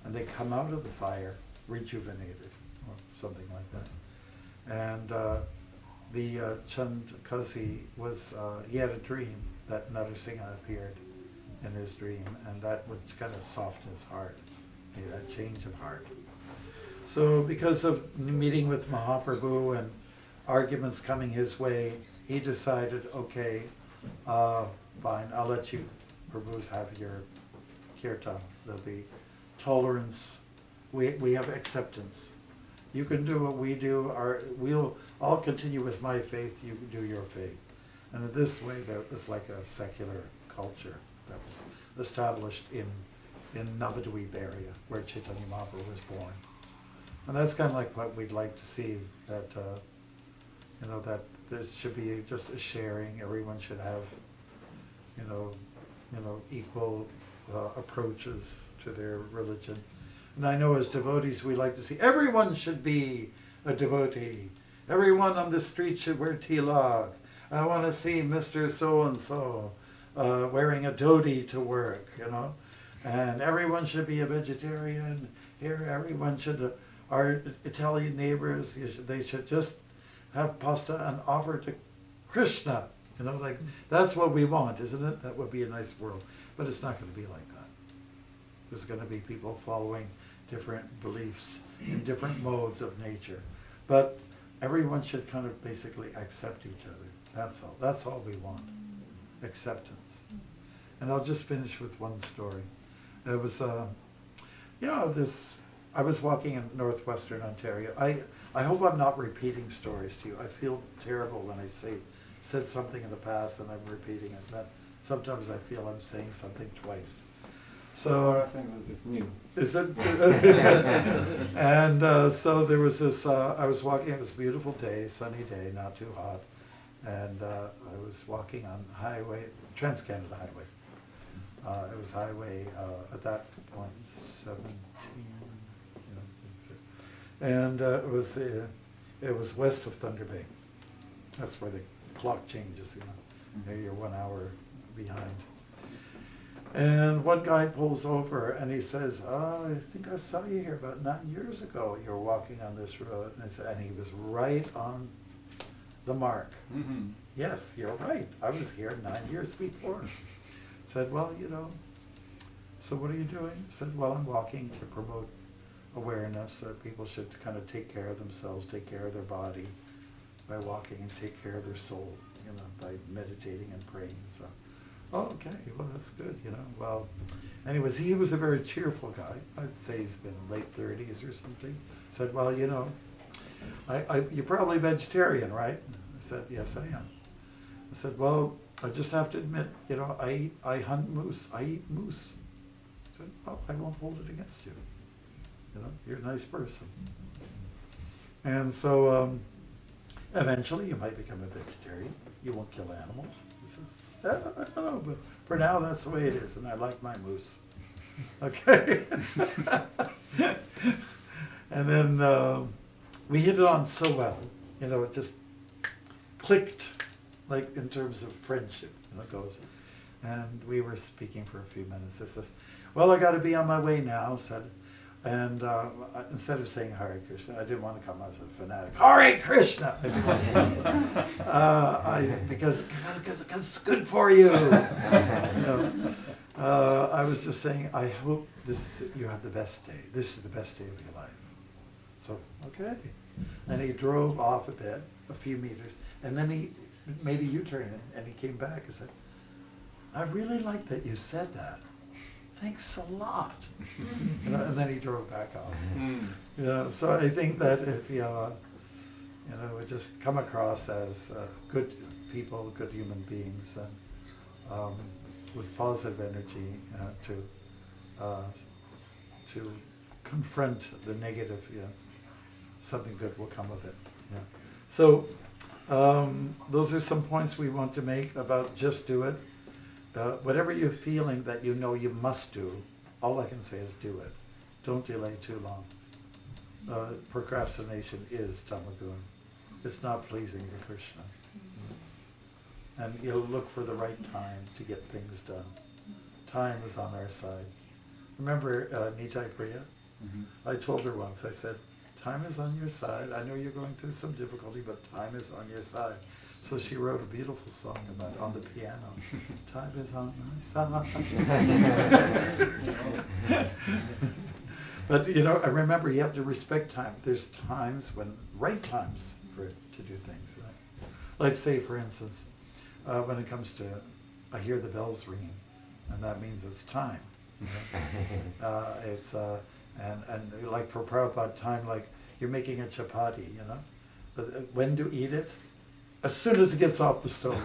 and they come out of the fire rejuvenated, or something like that. And the Chankazi was, he had a dream that Narasimha appeared in his dream, and that would kind of soften his heart, a change of heart. So because of meeting with Mahaprabhu and arguments coming his way, he decided, okay, fine, I'll let you, Prabhus, have your kirtan. There'll be tolerance. We have acceptance. You can do what we do. I'll continue with my faith. You can do your faith. And in this way, there was like a secular culture that was established in Navadvip area, where Chaitanya Mahaprabhu was born. And that's kind of like what we'd like to see, that you know, that there should be just a sharing. Everyone should have equal approaches to their religion. And I know as devotees we like to see everyone should be a devotee. Everyone on the street should wear tilak. I want to see Mr. So-and-so wearing a dhoti to work, And everyone should be a vegetarian. Here, everyone should, our Italian neighbors, they should just have pasta and offer to Krishna. That's what we want, isn't it? That would be a nice world. But it's not going to be like that. There's going to be people following different beliefs in different modes of nature. But everyone should kind of basically accept each other. That's all. That's all we want. Acceptance. And I'll just finish with one story. It was, I was walking in northwestern Ontario. I hope I'm not repeating stories to you. I feel terrible when I said something in the past and I'm repeating it. But sometimes I feel I'm saying something twice. So I think it's new. Is it? And so there was this, I was walking, it was a beautiful day, sunny day, not too hot. And I was walking on highway, Trans-Canada Highway. It was highway, at that point, 17, and it was west of Thunder Bay. That's where the clock changes, You're 1 hour behind. And one guy pulls over and he says, I think I saw you here about 9 years ago. You were walking on this road. And he was right on the mark. Mm-hmm. Yes, you're right. I was here 9 years before. Said, well, so what are you doing? Said, well, I'm walking to promote awareness that people should kind of take care of themselves, take care of their body by walking, and take care of their soul, by meditating and praying. So, okay, well, that's good, Well, anyways, he was a very cheerful guy. I'd say he's been late 30s or something. Said, well, you're probably vegetarian, right? I said, yes, I am. I said, well, I just have to admit, I hunt moose. I eat moose. I said, well, I won't hold it against you. You're a nice person. And so eventually you might become a vegetarian. You won't kill animals. He said, I don't know, but for now that's the way it is, and I like my moose. Okay. And then we hit it on so well, it just clicked, like in terms of friendship, it goes. And we were speaking for a few minutes. He says, well, I got to be on my way now, said. And instead of saying Hare Krishna, I didn't want to come as a fanatic. Hare Krishna! Because it's good for you. I was just saying, I hope you have the best day. This is the best day of your life. So, okay. And he drove off a few meters, and then he made a U-turn, and he came back and said, I really like that you said that. Thanks a lot. And then he drove back off. So I think that if we just come across as good people, good human beings, and with positive energy to confront the negative, something good will come of it. So those are some points we want to make about just do it. Whatever you're feeling that you must do, all I can say is do it. Don't delay too long. Procrastination is tamagun. It's not pleasing to Krishna. And you'll look for the right time to get things done. Time is on our side. Remember Nitai Priya? Mm-hmm. I told her once, I said, time is on your side. I know you're going through some difficulty, but time is on your side. So she wrote a beautiful song about it on the piano. Time is on my side. But I remember you have to respect time. There's times right times to do things. Right? Like say, for instance, when it comes to, I hear the bells ringing, and that means it's time. It's and like for Prabhupada time, like you're making a chapati, when to eat it? As soon as it gets off the stove,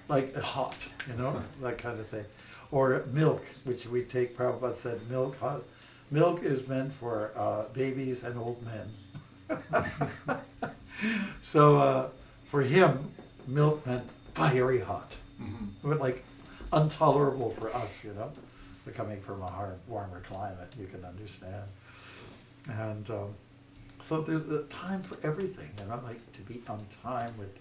like hot, that kind of thing. Or milk, which we take, Prabhupada said, milk is meant for babies and old men. So for him, milk meant fiery hot. Mm-hmm. Like intolerable for us, you know. We're coming from a warmer climate, you can understand. And so there's a time for everything, and I like to be on time with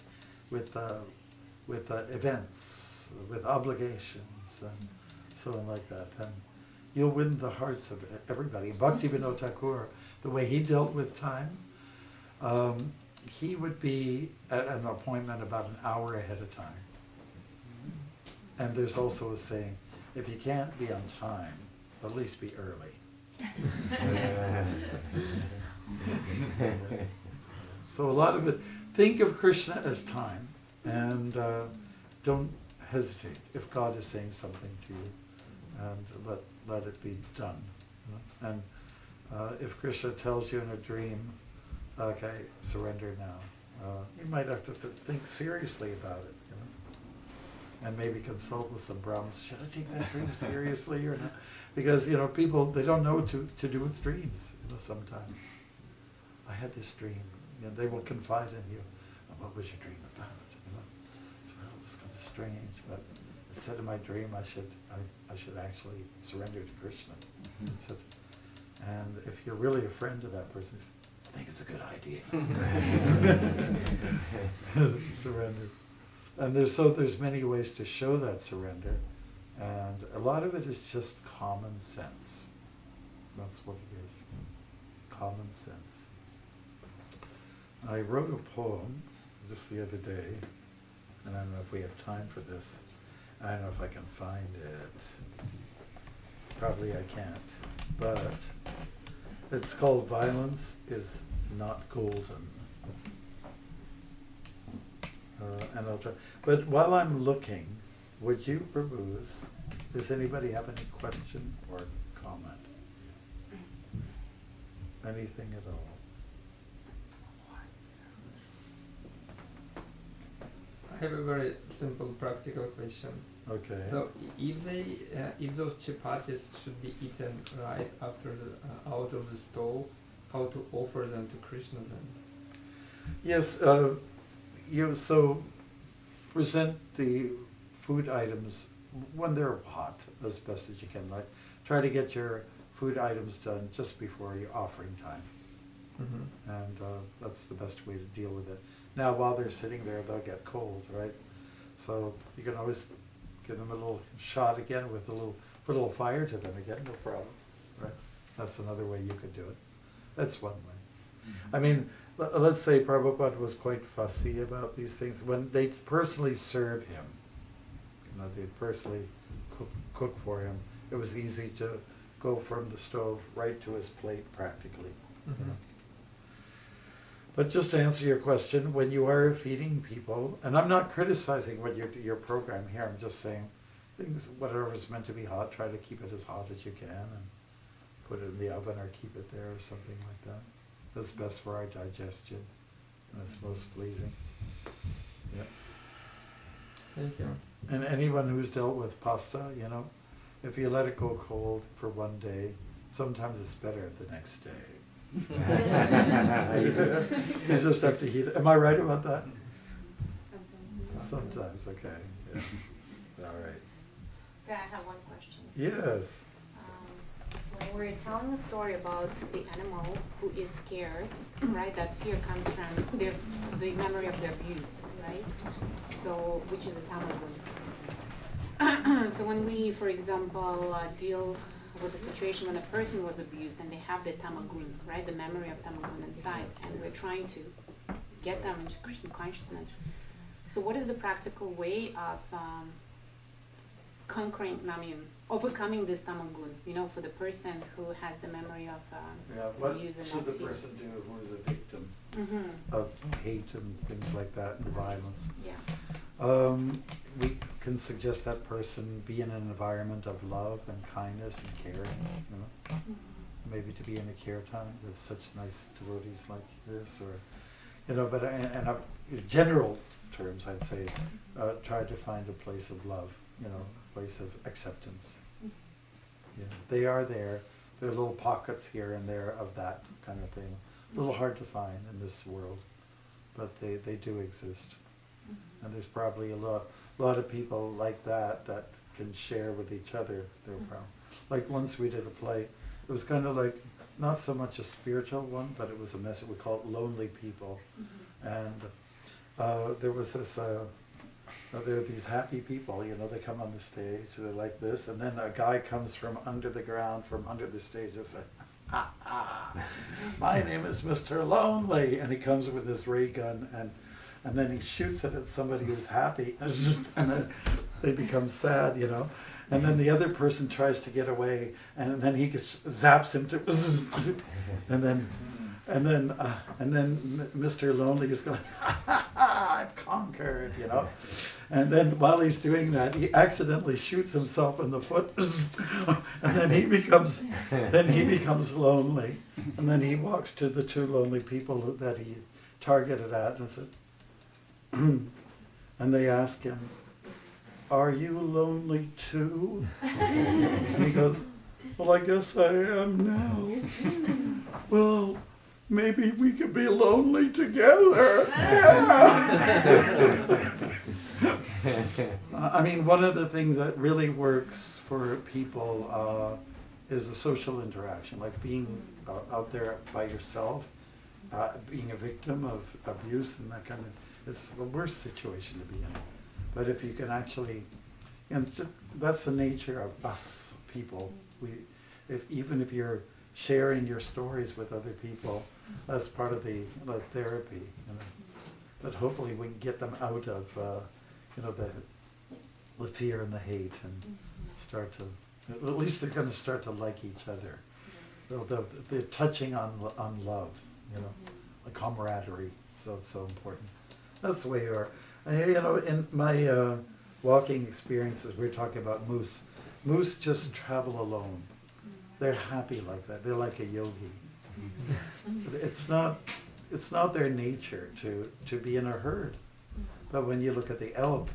events, with obligations, and so on like that. And you'll win the hearts of everybody. Bhaktivinoda Thakur, the way he dealt with time, he would be at an appointment about an hour ahead of time. And there's also a saying, if you can't be on time, at least be early. So a lot of it, think of Krishna as time, and don't hesitate if God is saying something to you, and let it be done. And if Krishna tells you in a dream, okay, surrender now, you might have to think seriously about it, you know, and maybe consult with some Brahmins. Should I take that dream seriously or not? Because, you know, people, they don't know what to do with dreams, you know, sometimes. I had this dream, you know, they will confide in you. What was your dream about? You know, it's, well, it was kind of strange, but instead of my dream, I should actually surrender to Krishna. So, and if you're really a friend to that person, I think it's a good idea. Surrender. And there's many ways to show that surrender, and a lot of it is just common sense. That's what it is. Common sense. I wrote a poem just the other day, and I don't know if we have time for this. I don't know if I can find it. Probably I can't. But it's called Violence is Not Golden. And I'll try. But while I'm looking, would you peruse? Does anybody have any question or comment? Anything at all? I have a very simple practical question. Okay. So if those chapatis should be eaten right after out of the stove, how to offer them to Krishna then? Yes, so present the food items when they're hot as best as you can. Like, try to get your food items done just before your offering time. Mm-hmm. And that's the best way to deal with it. Now, while they're sitting there, they'll get cold, right? So you can always give them a little shot again with put a little fire to them again, no problem, right? That's another way you could do it. That's one way. Mm-hmm. I mean, let's say Prabhupada was quite fussy about these things. When they personally serve him, you know, they'd personally cook for him, it was easy to go from the stove right to his plate practically. Mm-hmm. You know? But just to answer your question, when you are feeding people, and I'm not criticizing what your program here, I'm just saying things, whatever is meant to be hot, try to keep it as hot as you can and put it in the oven or keep it there or something like that. That's best for our digestion, and it's most pleasing. Yeah. Thank you. And anyone who's dealt with pasta, you know, if you let it go cold for one day, sometimes it's better the next day. You just have to heat it. Am I right about that? Sometimes, okay. Yeah. All right. Okay, I have one question. Yes. When we're telling the story about the animal who is scared, right, that fear comes from the memory of the abuse, right? So, which is a tamagun. So when we, for example, deal with a situation when a person was abused and they have the tamagun, right, the memory of tamagun inside, and we're trying to get them into Krishna consciousness. So what is the practical way of overcoming this tamagun, you know, for the person who has the memory of what abuse and should the fear? person do who is a victim Mm-hmm. of hate and things like that and violence? Yeah. We can suggest that person be in an environment of love and kindness and caring, you know. Mm-hmm. Maybe to be in a kirtan with such nice devotees like this, or, you know, but in general terms, I'd say, try to find a place of love, you know, a place of acceptance. You know, they are there. There are little pockets here and there of that kind of thing. A little hard to find in this world, but they do exist. And there's probably a lot of people like that can share with each other their problem. Like once we did a play, it was kind of like not so much a spiritual one, but it was a message. We call it Lonely People. And there was this, there are these happy people, you know, they come on the stage, they're like this, and then a guy comes from under the ground, from under the stage, and says, "Ha ha, my name is Mr. Lonely," and he comes with his ray gun, and then he shoots it at somebody who's happy, and then they become sad, you know. And then the other person tries to get away, and then he zaps him to, and then Mr. Lonely is going, "Ha ha ha, I've conquered," you know. And then while he's doing that, he accidentally shoots himself in the foot, and then he becomes lonely. And then he walks to the two lonely people that he targeted at, and said, and they ask him, "Are you lonely too?" And he goes, "Well, I guess I am now." "Well, maybe we could be lonely together." Yeah. I mean, one of the things that really works for people is the social interaction, like being out there by yourself, being a victim of abuse and that kind of, it's the worst situation to be in. But if you can actually, and that's the nature of us people. Even if you're sharing your stories with other people, that's part of the therapy. You know? But hopefully we can get them out of the fear and the hate, and start to, at least they're going to start to like each other. They're touching on love, you know, like camaraderie. So it's so important. That's the way you are. You know, in my walking experiences, we were talking about moose. Moose just travel alone. They're happy like that. They're like a yogi. It's not their nature to be in a herd. But when you look at the elk,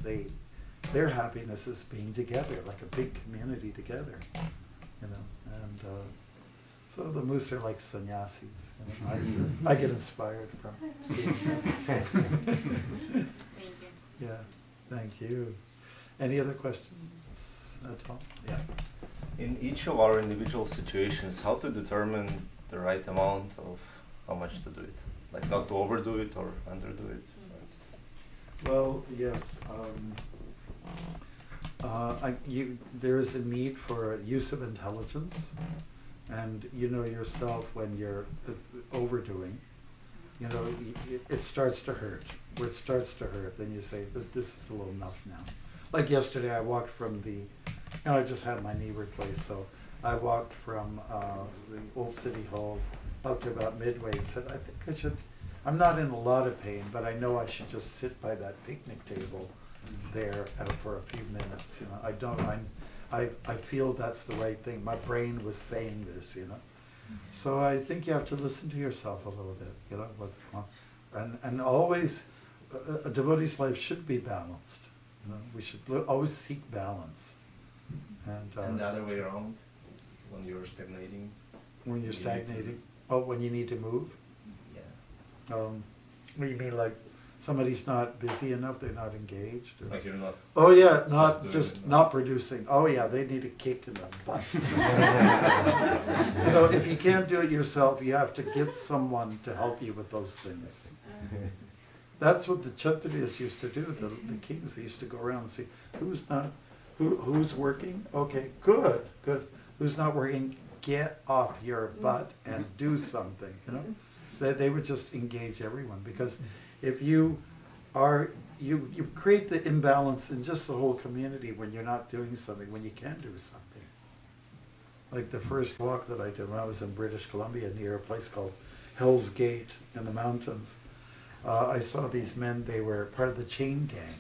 their happiness is being together, like a big community together. You know, and so the moose are like sannyasis. You know? I get inspired from seeing them. Thank you. Yeah, thank you. Any other questions at all? Yeah. In each of our individual situations, how to determine the right amount of how much to do it? Like not to overdo it or underdo it? Well, yes. There is a need for use of intelligence, and you know yourself when you're overdoing. You know, it starts to hurt. When it starts to hurt, then you say, "This is a little enough now." Like yesterday, I walked from I just had my knee replaced, so I walked from the old city hall up to about midway and said, "I think I should." I'm not in a lot of pain, but I know I should just sit by that picnic table there for a few minutes. You know, I feel that's the right thing. My brain was saying this, you know. So I think you have to listen to yourself a little bit, you know, what's going on. And always, a devotee's life should be balanced. You know, we should always seek balance. And the other way around, when you're stagnating? When you're stagnating? Oh, when you need to move? What do you mean, like somebody's not busy enough, they're not engaged? Or? Like you're not... Oh yeah, not producing. Oh yeah, they need a kick in the butt. You know, if you can't do it yourself, you have to get someone to help you with those things. That's what the Kshatriyas used to do, the kings. They used to go around and see who's working. Okay, good. Who's not working, get off your butt and do something, you know? They would just engage everyone, because if you create the imbalance in just the whole community when you're not doing something, when you can do something. Like the first walk that I did when I was in British Columbia near a place called Hell's Gate in the mountains, I saw these men. They were part of the chain gang.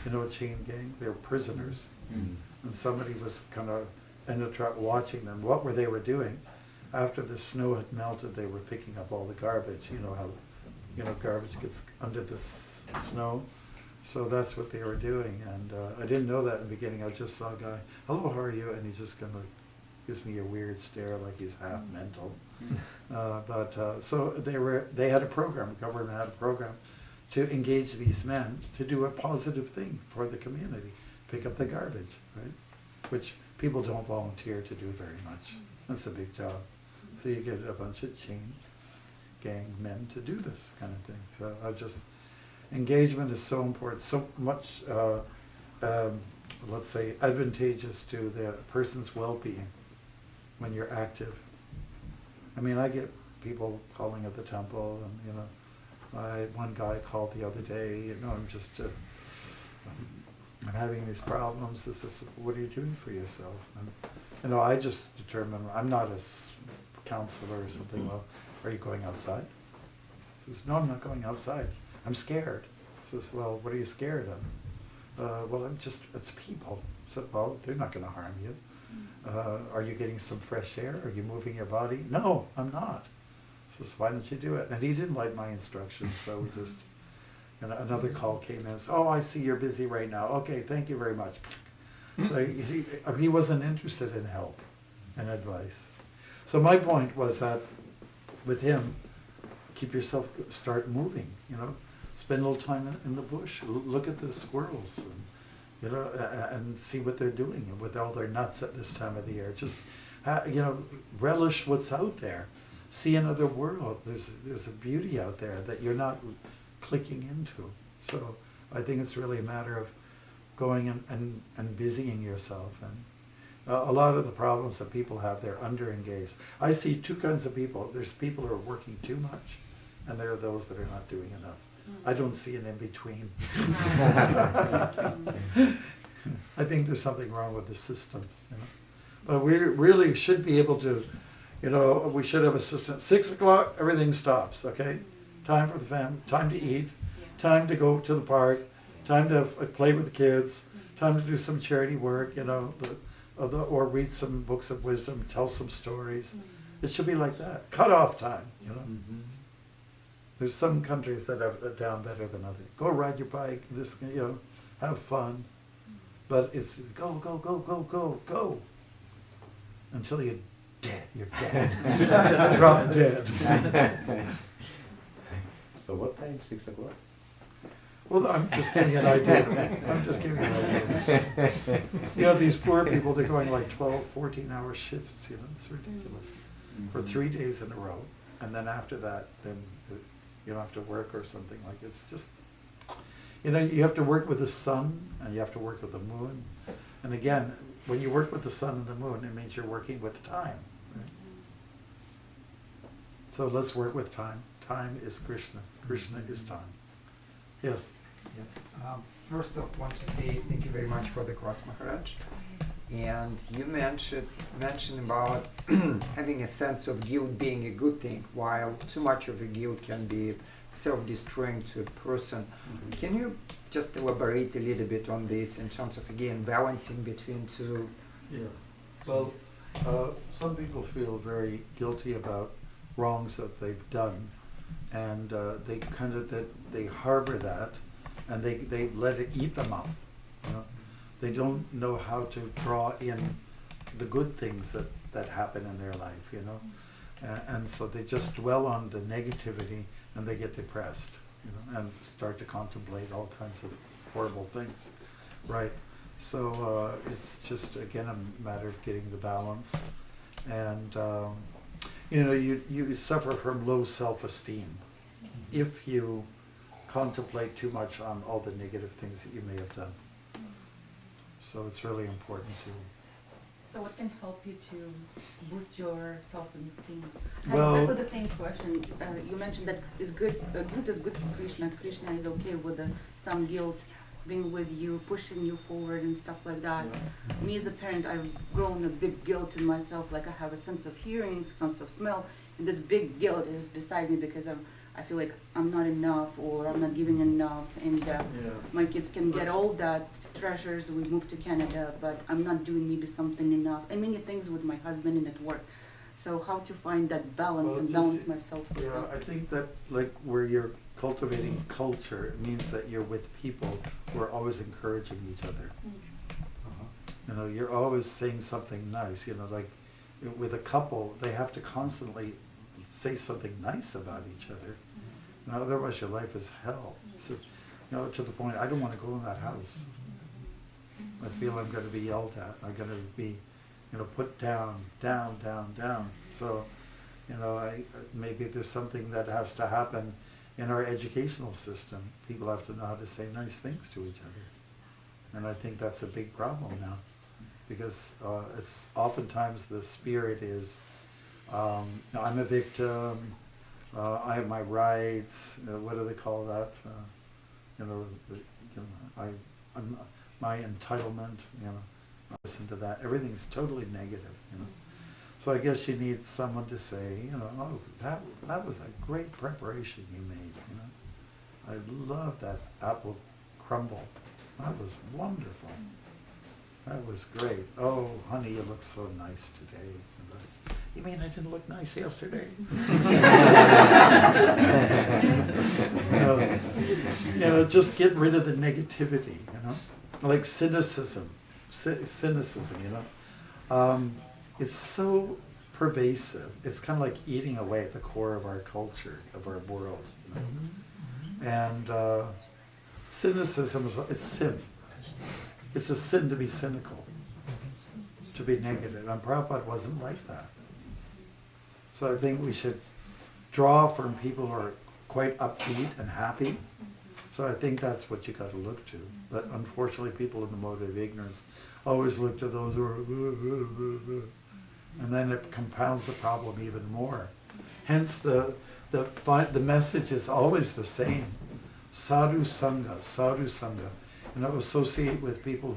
You know a chain gang? They were prisoners, and somebody was kind of in the truck watching them. What they were doing? After the snow had melted, they were picking up all the garbage. You know how, garbage gets under the snow. So that's what they were doing. And I didn't know that in the beginning. I just saw a guy, "Hello, how are you?" And he just kind of gives me a weird stare, like he's half mental. So they had a program. The government had a program to engage these men to do a positive thing for the community, pick up the garbage, right? Which people don't volunteer to do very much. That's a big job. So you get a bunch of chain gang men to do this kind of thing. So engagement is so important, so much, let's say, advantageous to the person's well-being when you're active. I mean, I get people calling at the temple, and one guy called the other day, I'm having these problems. What are you doing for yourself? And I just determine, I'm not a counselor or something. Well, are you going outside? He says, no, I'm not going outside. I'm scared. He says, well, what are you scared of? Well, it's people. So, well, they're not going to harm you. Are you getting some fresh air? Are you moving your body? No, I'm not. He says, why don't you do it? And he didn't like my instructions, so we just, another call came in and said, oh, I see you're busy right now. Okay, thank you very much. So he wasn't interested in help and advice. So my point was that with him, start moving, spend a little time in the bush, look at the squirrels, and see what they're doing with all their nuts at this time of the year. Just, relish what's out there. See another world. There's a beauty out there that you're not clicking into. So I think it's really a matter of going and busying yourself. And a lot of the problems that people have, they're under-engaged. I see two kinds of people. There's people who are working too much, and there are those that are not doing enough. I don't see an in-between. I think there's something wrong with the system. But we really should be able to, we should have a system. 6 o'clock, everything stops, okay? Time for the family, time to eat, time to go to the park, time to play with the kids, time to do some charity work, or read some books of wisdom, tell some stories. It should be like that. Cut off time, There's some countries that are down better than others. Go ride your bike, have fun. But it's go, go, go, go, go, go. Until you're dead. You're dead. Drop dead. So what time? 6 o'clock? Well, I'm just giving you an idea. These poor people, they're going like 12, 14-hour shifts, it's ridiculous. For 3 days in a row. And then after that, then you don't have to work or something like it. It's just, you have to work with the sun and you have to work with the moon. And again, when you work with the sun and the moon, it means you're working with time. Right? So let's work with time. Time is Krishna. Krishna is time. Yes? Yes. First I want to say thank you very much for the class, Maharaj. And you mentioned about having a sense of guilt being a good thing, while too much of a guilt can be self-destroying to a person. Can you just elaborate a little bit on this in terms of, again, balancing between two? Yeah. Well, some people feel very guilty about wrongs that they've done, and they harbor that, and they let it eat them up. They don't know how to draw in the good things that happen in their life, and so they just dwell on the negativity, and they get depressed, and start to contemplate all kinds of horrible things, right? So it's just, again, a matter of getting the balance, and you suffer from low self-esteem if you contemplate too much on all the negative things that you may have done. So it's really important to. So what can help you to boost your self-esteem? Well, Exactly the same question. You mentioned that guilt is good for Krishna. Krishna is okay with some guilt being with you, pushing you forward and stuff like that. Yeah. Me as a parent, I've grown a big guilt in myself. Like I have a sense of hearing, sense of smell, and this big guilt is beside me because I feel like I'm not enough or I'm not giving enough, and my kids can get all that treasures. We moved to Canada, but I'm not doing maybe something enough, and many things with my husband and at work. So how to find that balance and balance myself? Yeah, I think that where you're cultivating culture, it means that you're with people who are always encouraging each other. You're always saying something nice. Like with a couple, they have to constantly say something nice about each other. Otherwise your life is hell. So, to the point, I don't want to go in that house. I feel I'm going to be yelled at. I'm going to be, put down. So, maybe there's something that has to happen in our educational system. People have to know how to say nice things to each other. And I think that's a big problem now. Because it's oftentimes the spirit is, I'm a victim, I have my rights, what do they call that? My entitlement, listen to that. Everything's totally negative, So I guess you need someone to say, oh, that was a great preparation you made, I love that apple crumble. That was wonderful. That was great. Oh, honey, you look so nice today. You mean I didn't look nice yesterday? Just get rid of the negativity, like cynicism. Cynicism, it's so pervasive. It's kind of like eating away at the core of our culture, of our world. And cynicism it's sin. It's a sin to be cynical, to be negative. And Prabhupada wasn't like that. So I think we should draw from people who are quite upbeat and happy. So I think that's what you got to look to. But unfortunately, people in the mode of ignorance always look to those who are, and then it compounds the problem even more. Hence, the message is always the same: sadhu sangha, sadhu sangha. Associate with people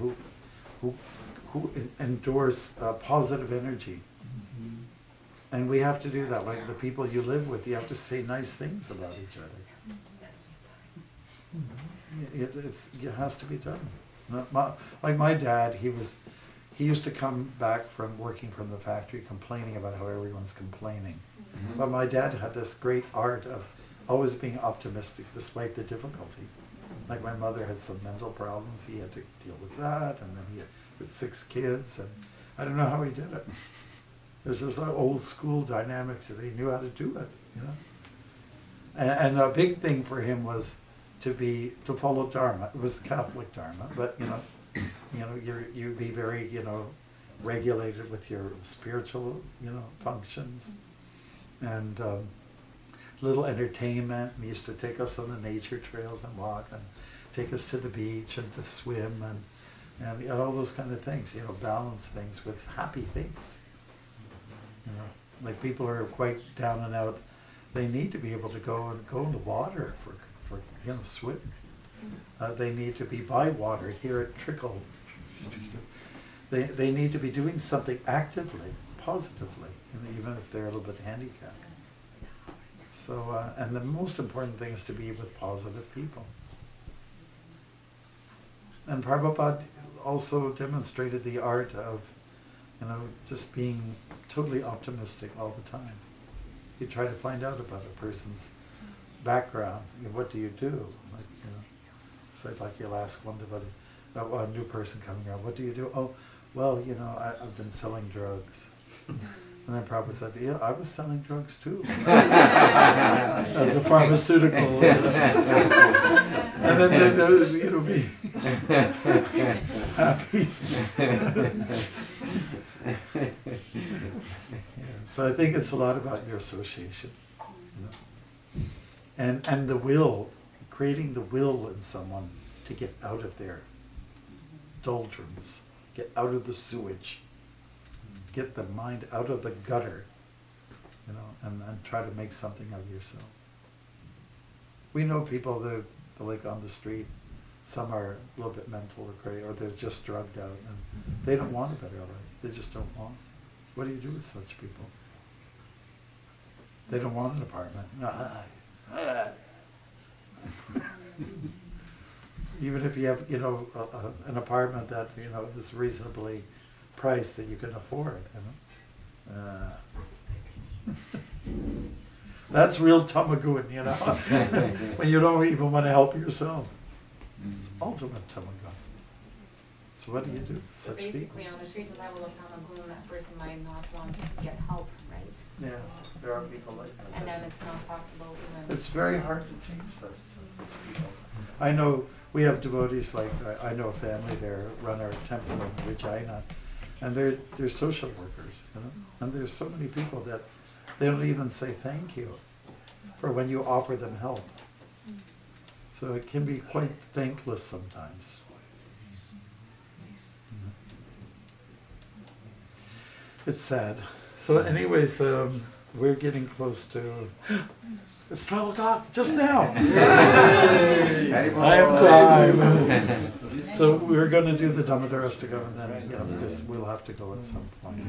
who endorse positive energy. And we have to do that. Like the people you live with, you have to say nice things about each other. It has to be done. Like my dad, he used to come back from working from the factory complaining about how everyone's complaining. But my dad had this great art of always being optimistic despite the difficulty. Like my mother had some mental problems, he had to deal with that, and then he had 6 kids, and I don't know how he did it. There's this old school dynamics that he knew how to do it, And a big thing for him was to follow Dharma. It was the Catholic Dharma, but you be very, regulated with your spiritual, functions, and little entertainment. He used to take us on the nature trails and walk, and take us to the beach and to swim, and all those kind of things. Balance things with happy things. Like people who are quite down and out, they need to be able to go in the water for swim. They need to be by water, hear it trickle. They need to be doing something actively, positively, even if they're a little bit handicapped. So, and the most important thing is to be with positive people. And Prabhupada also demonstrated the art of, just being totally optimistic all the time. You try to find out about a person's background. What do you do? Like you'll ask one about a new person coming around. What do you do? Oh, well, I've been selling drugs. And then Prabhupada said, yeah, I was selling drugs too. As a pharmaceutical. And then they know, be happy. So I think it's a lot about your association. And the will, creating the will in someone to get out of their doldrums, get out of the sewage. Get the mind out of the gutter, and try to make something of yourself. We know people that are like on the street, some are a little bit mental or crazy, or they're just drugged out, and they don't want a better life. They just don't want. What do you do with such people? They don't want an apartment. Even if you have, an apartment that, is reasonably priced that you can afford, That's real tamagun, when you don't even want to help yourself. It's ultimate tamagun. So what do you do? So basically, on a certain level of tamagun, that person might not want to get help, right? Yes, there are people like that. And then it's not possible even. It's very hard to change such I know we have devotees like, I know a family there, run our temple in Regina, and they're social workers, you know? And there's so many people that they don't even say thank you for when you offer them help. So it can be quite thankless sometimes. It's sad. So anyways, we're getting close to, it's 12 o'clock, just now. I have time. So we're going to do the Dhammadarastaka and then, because we'll have to go at some point.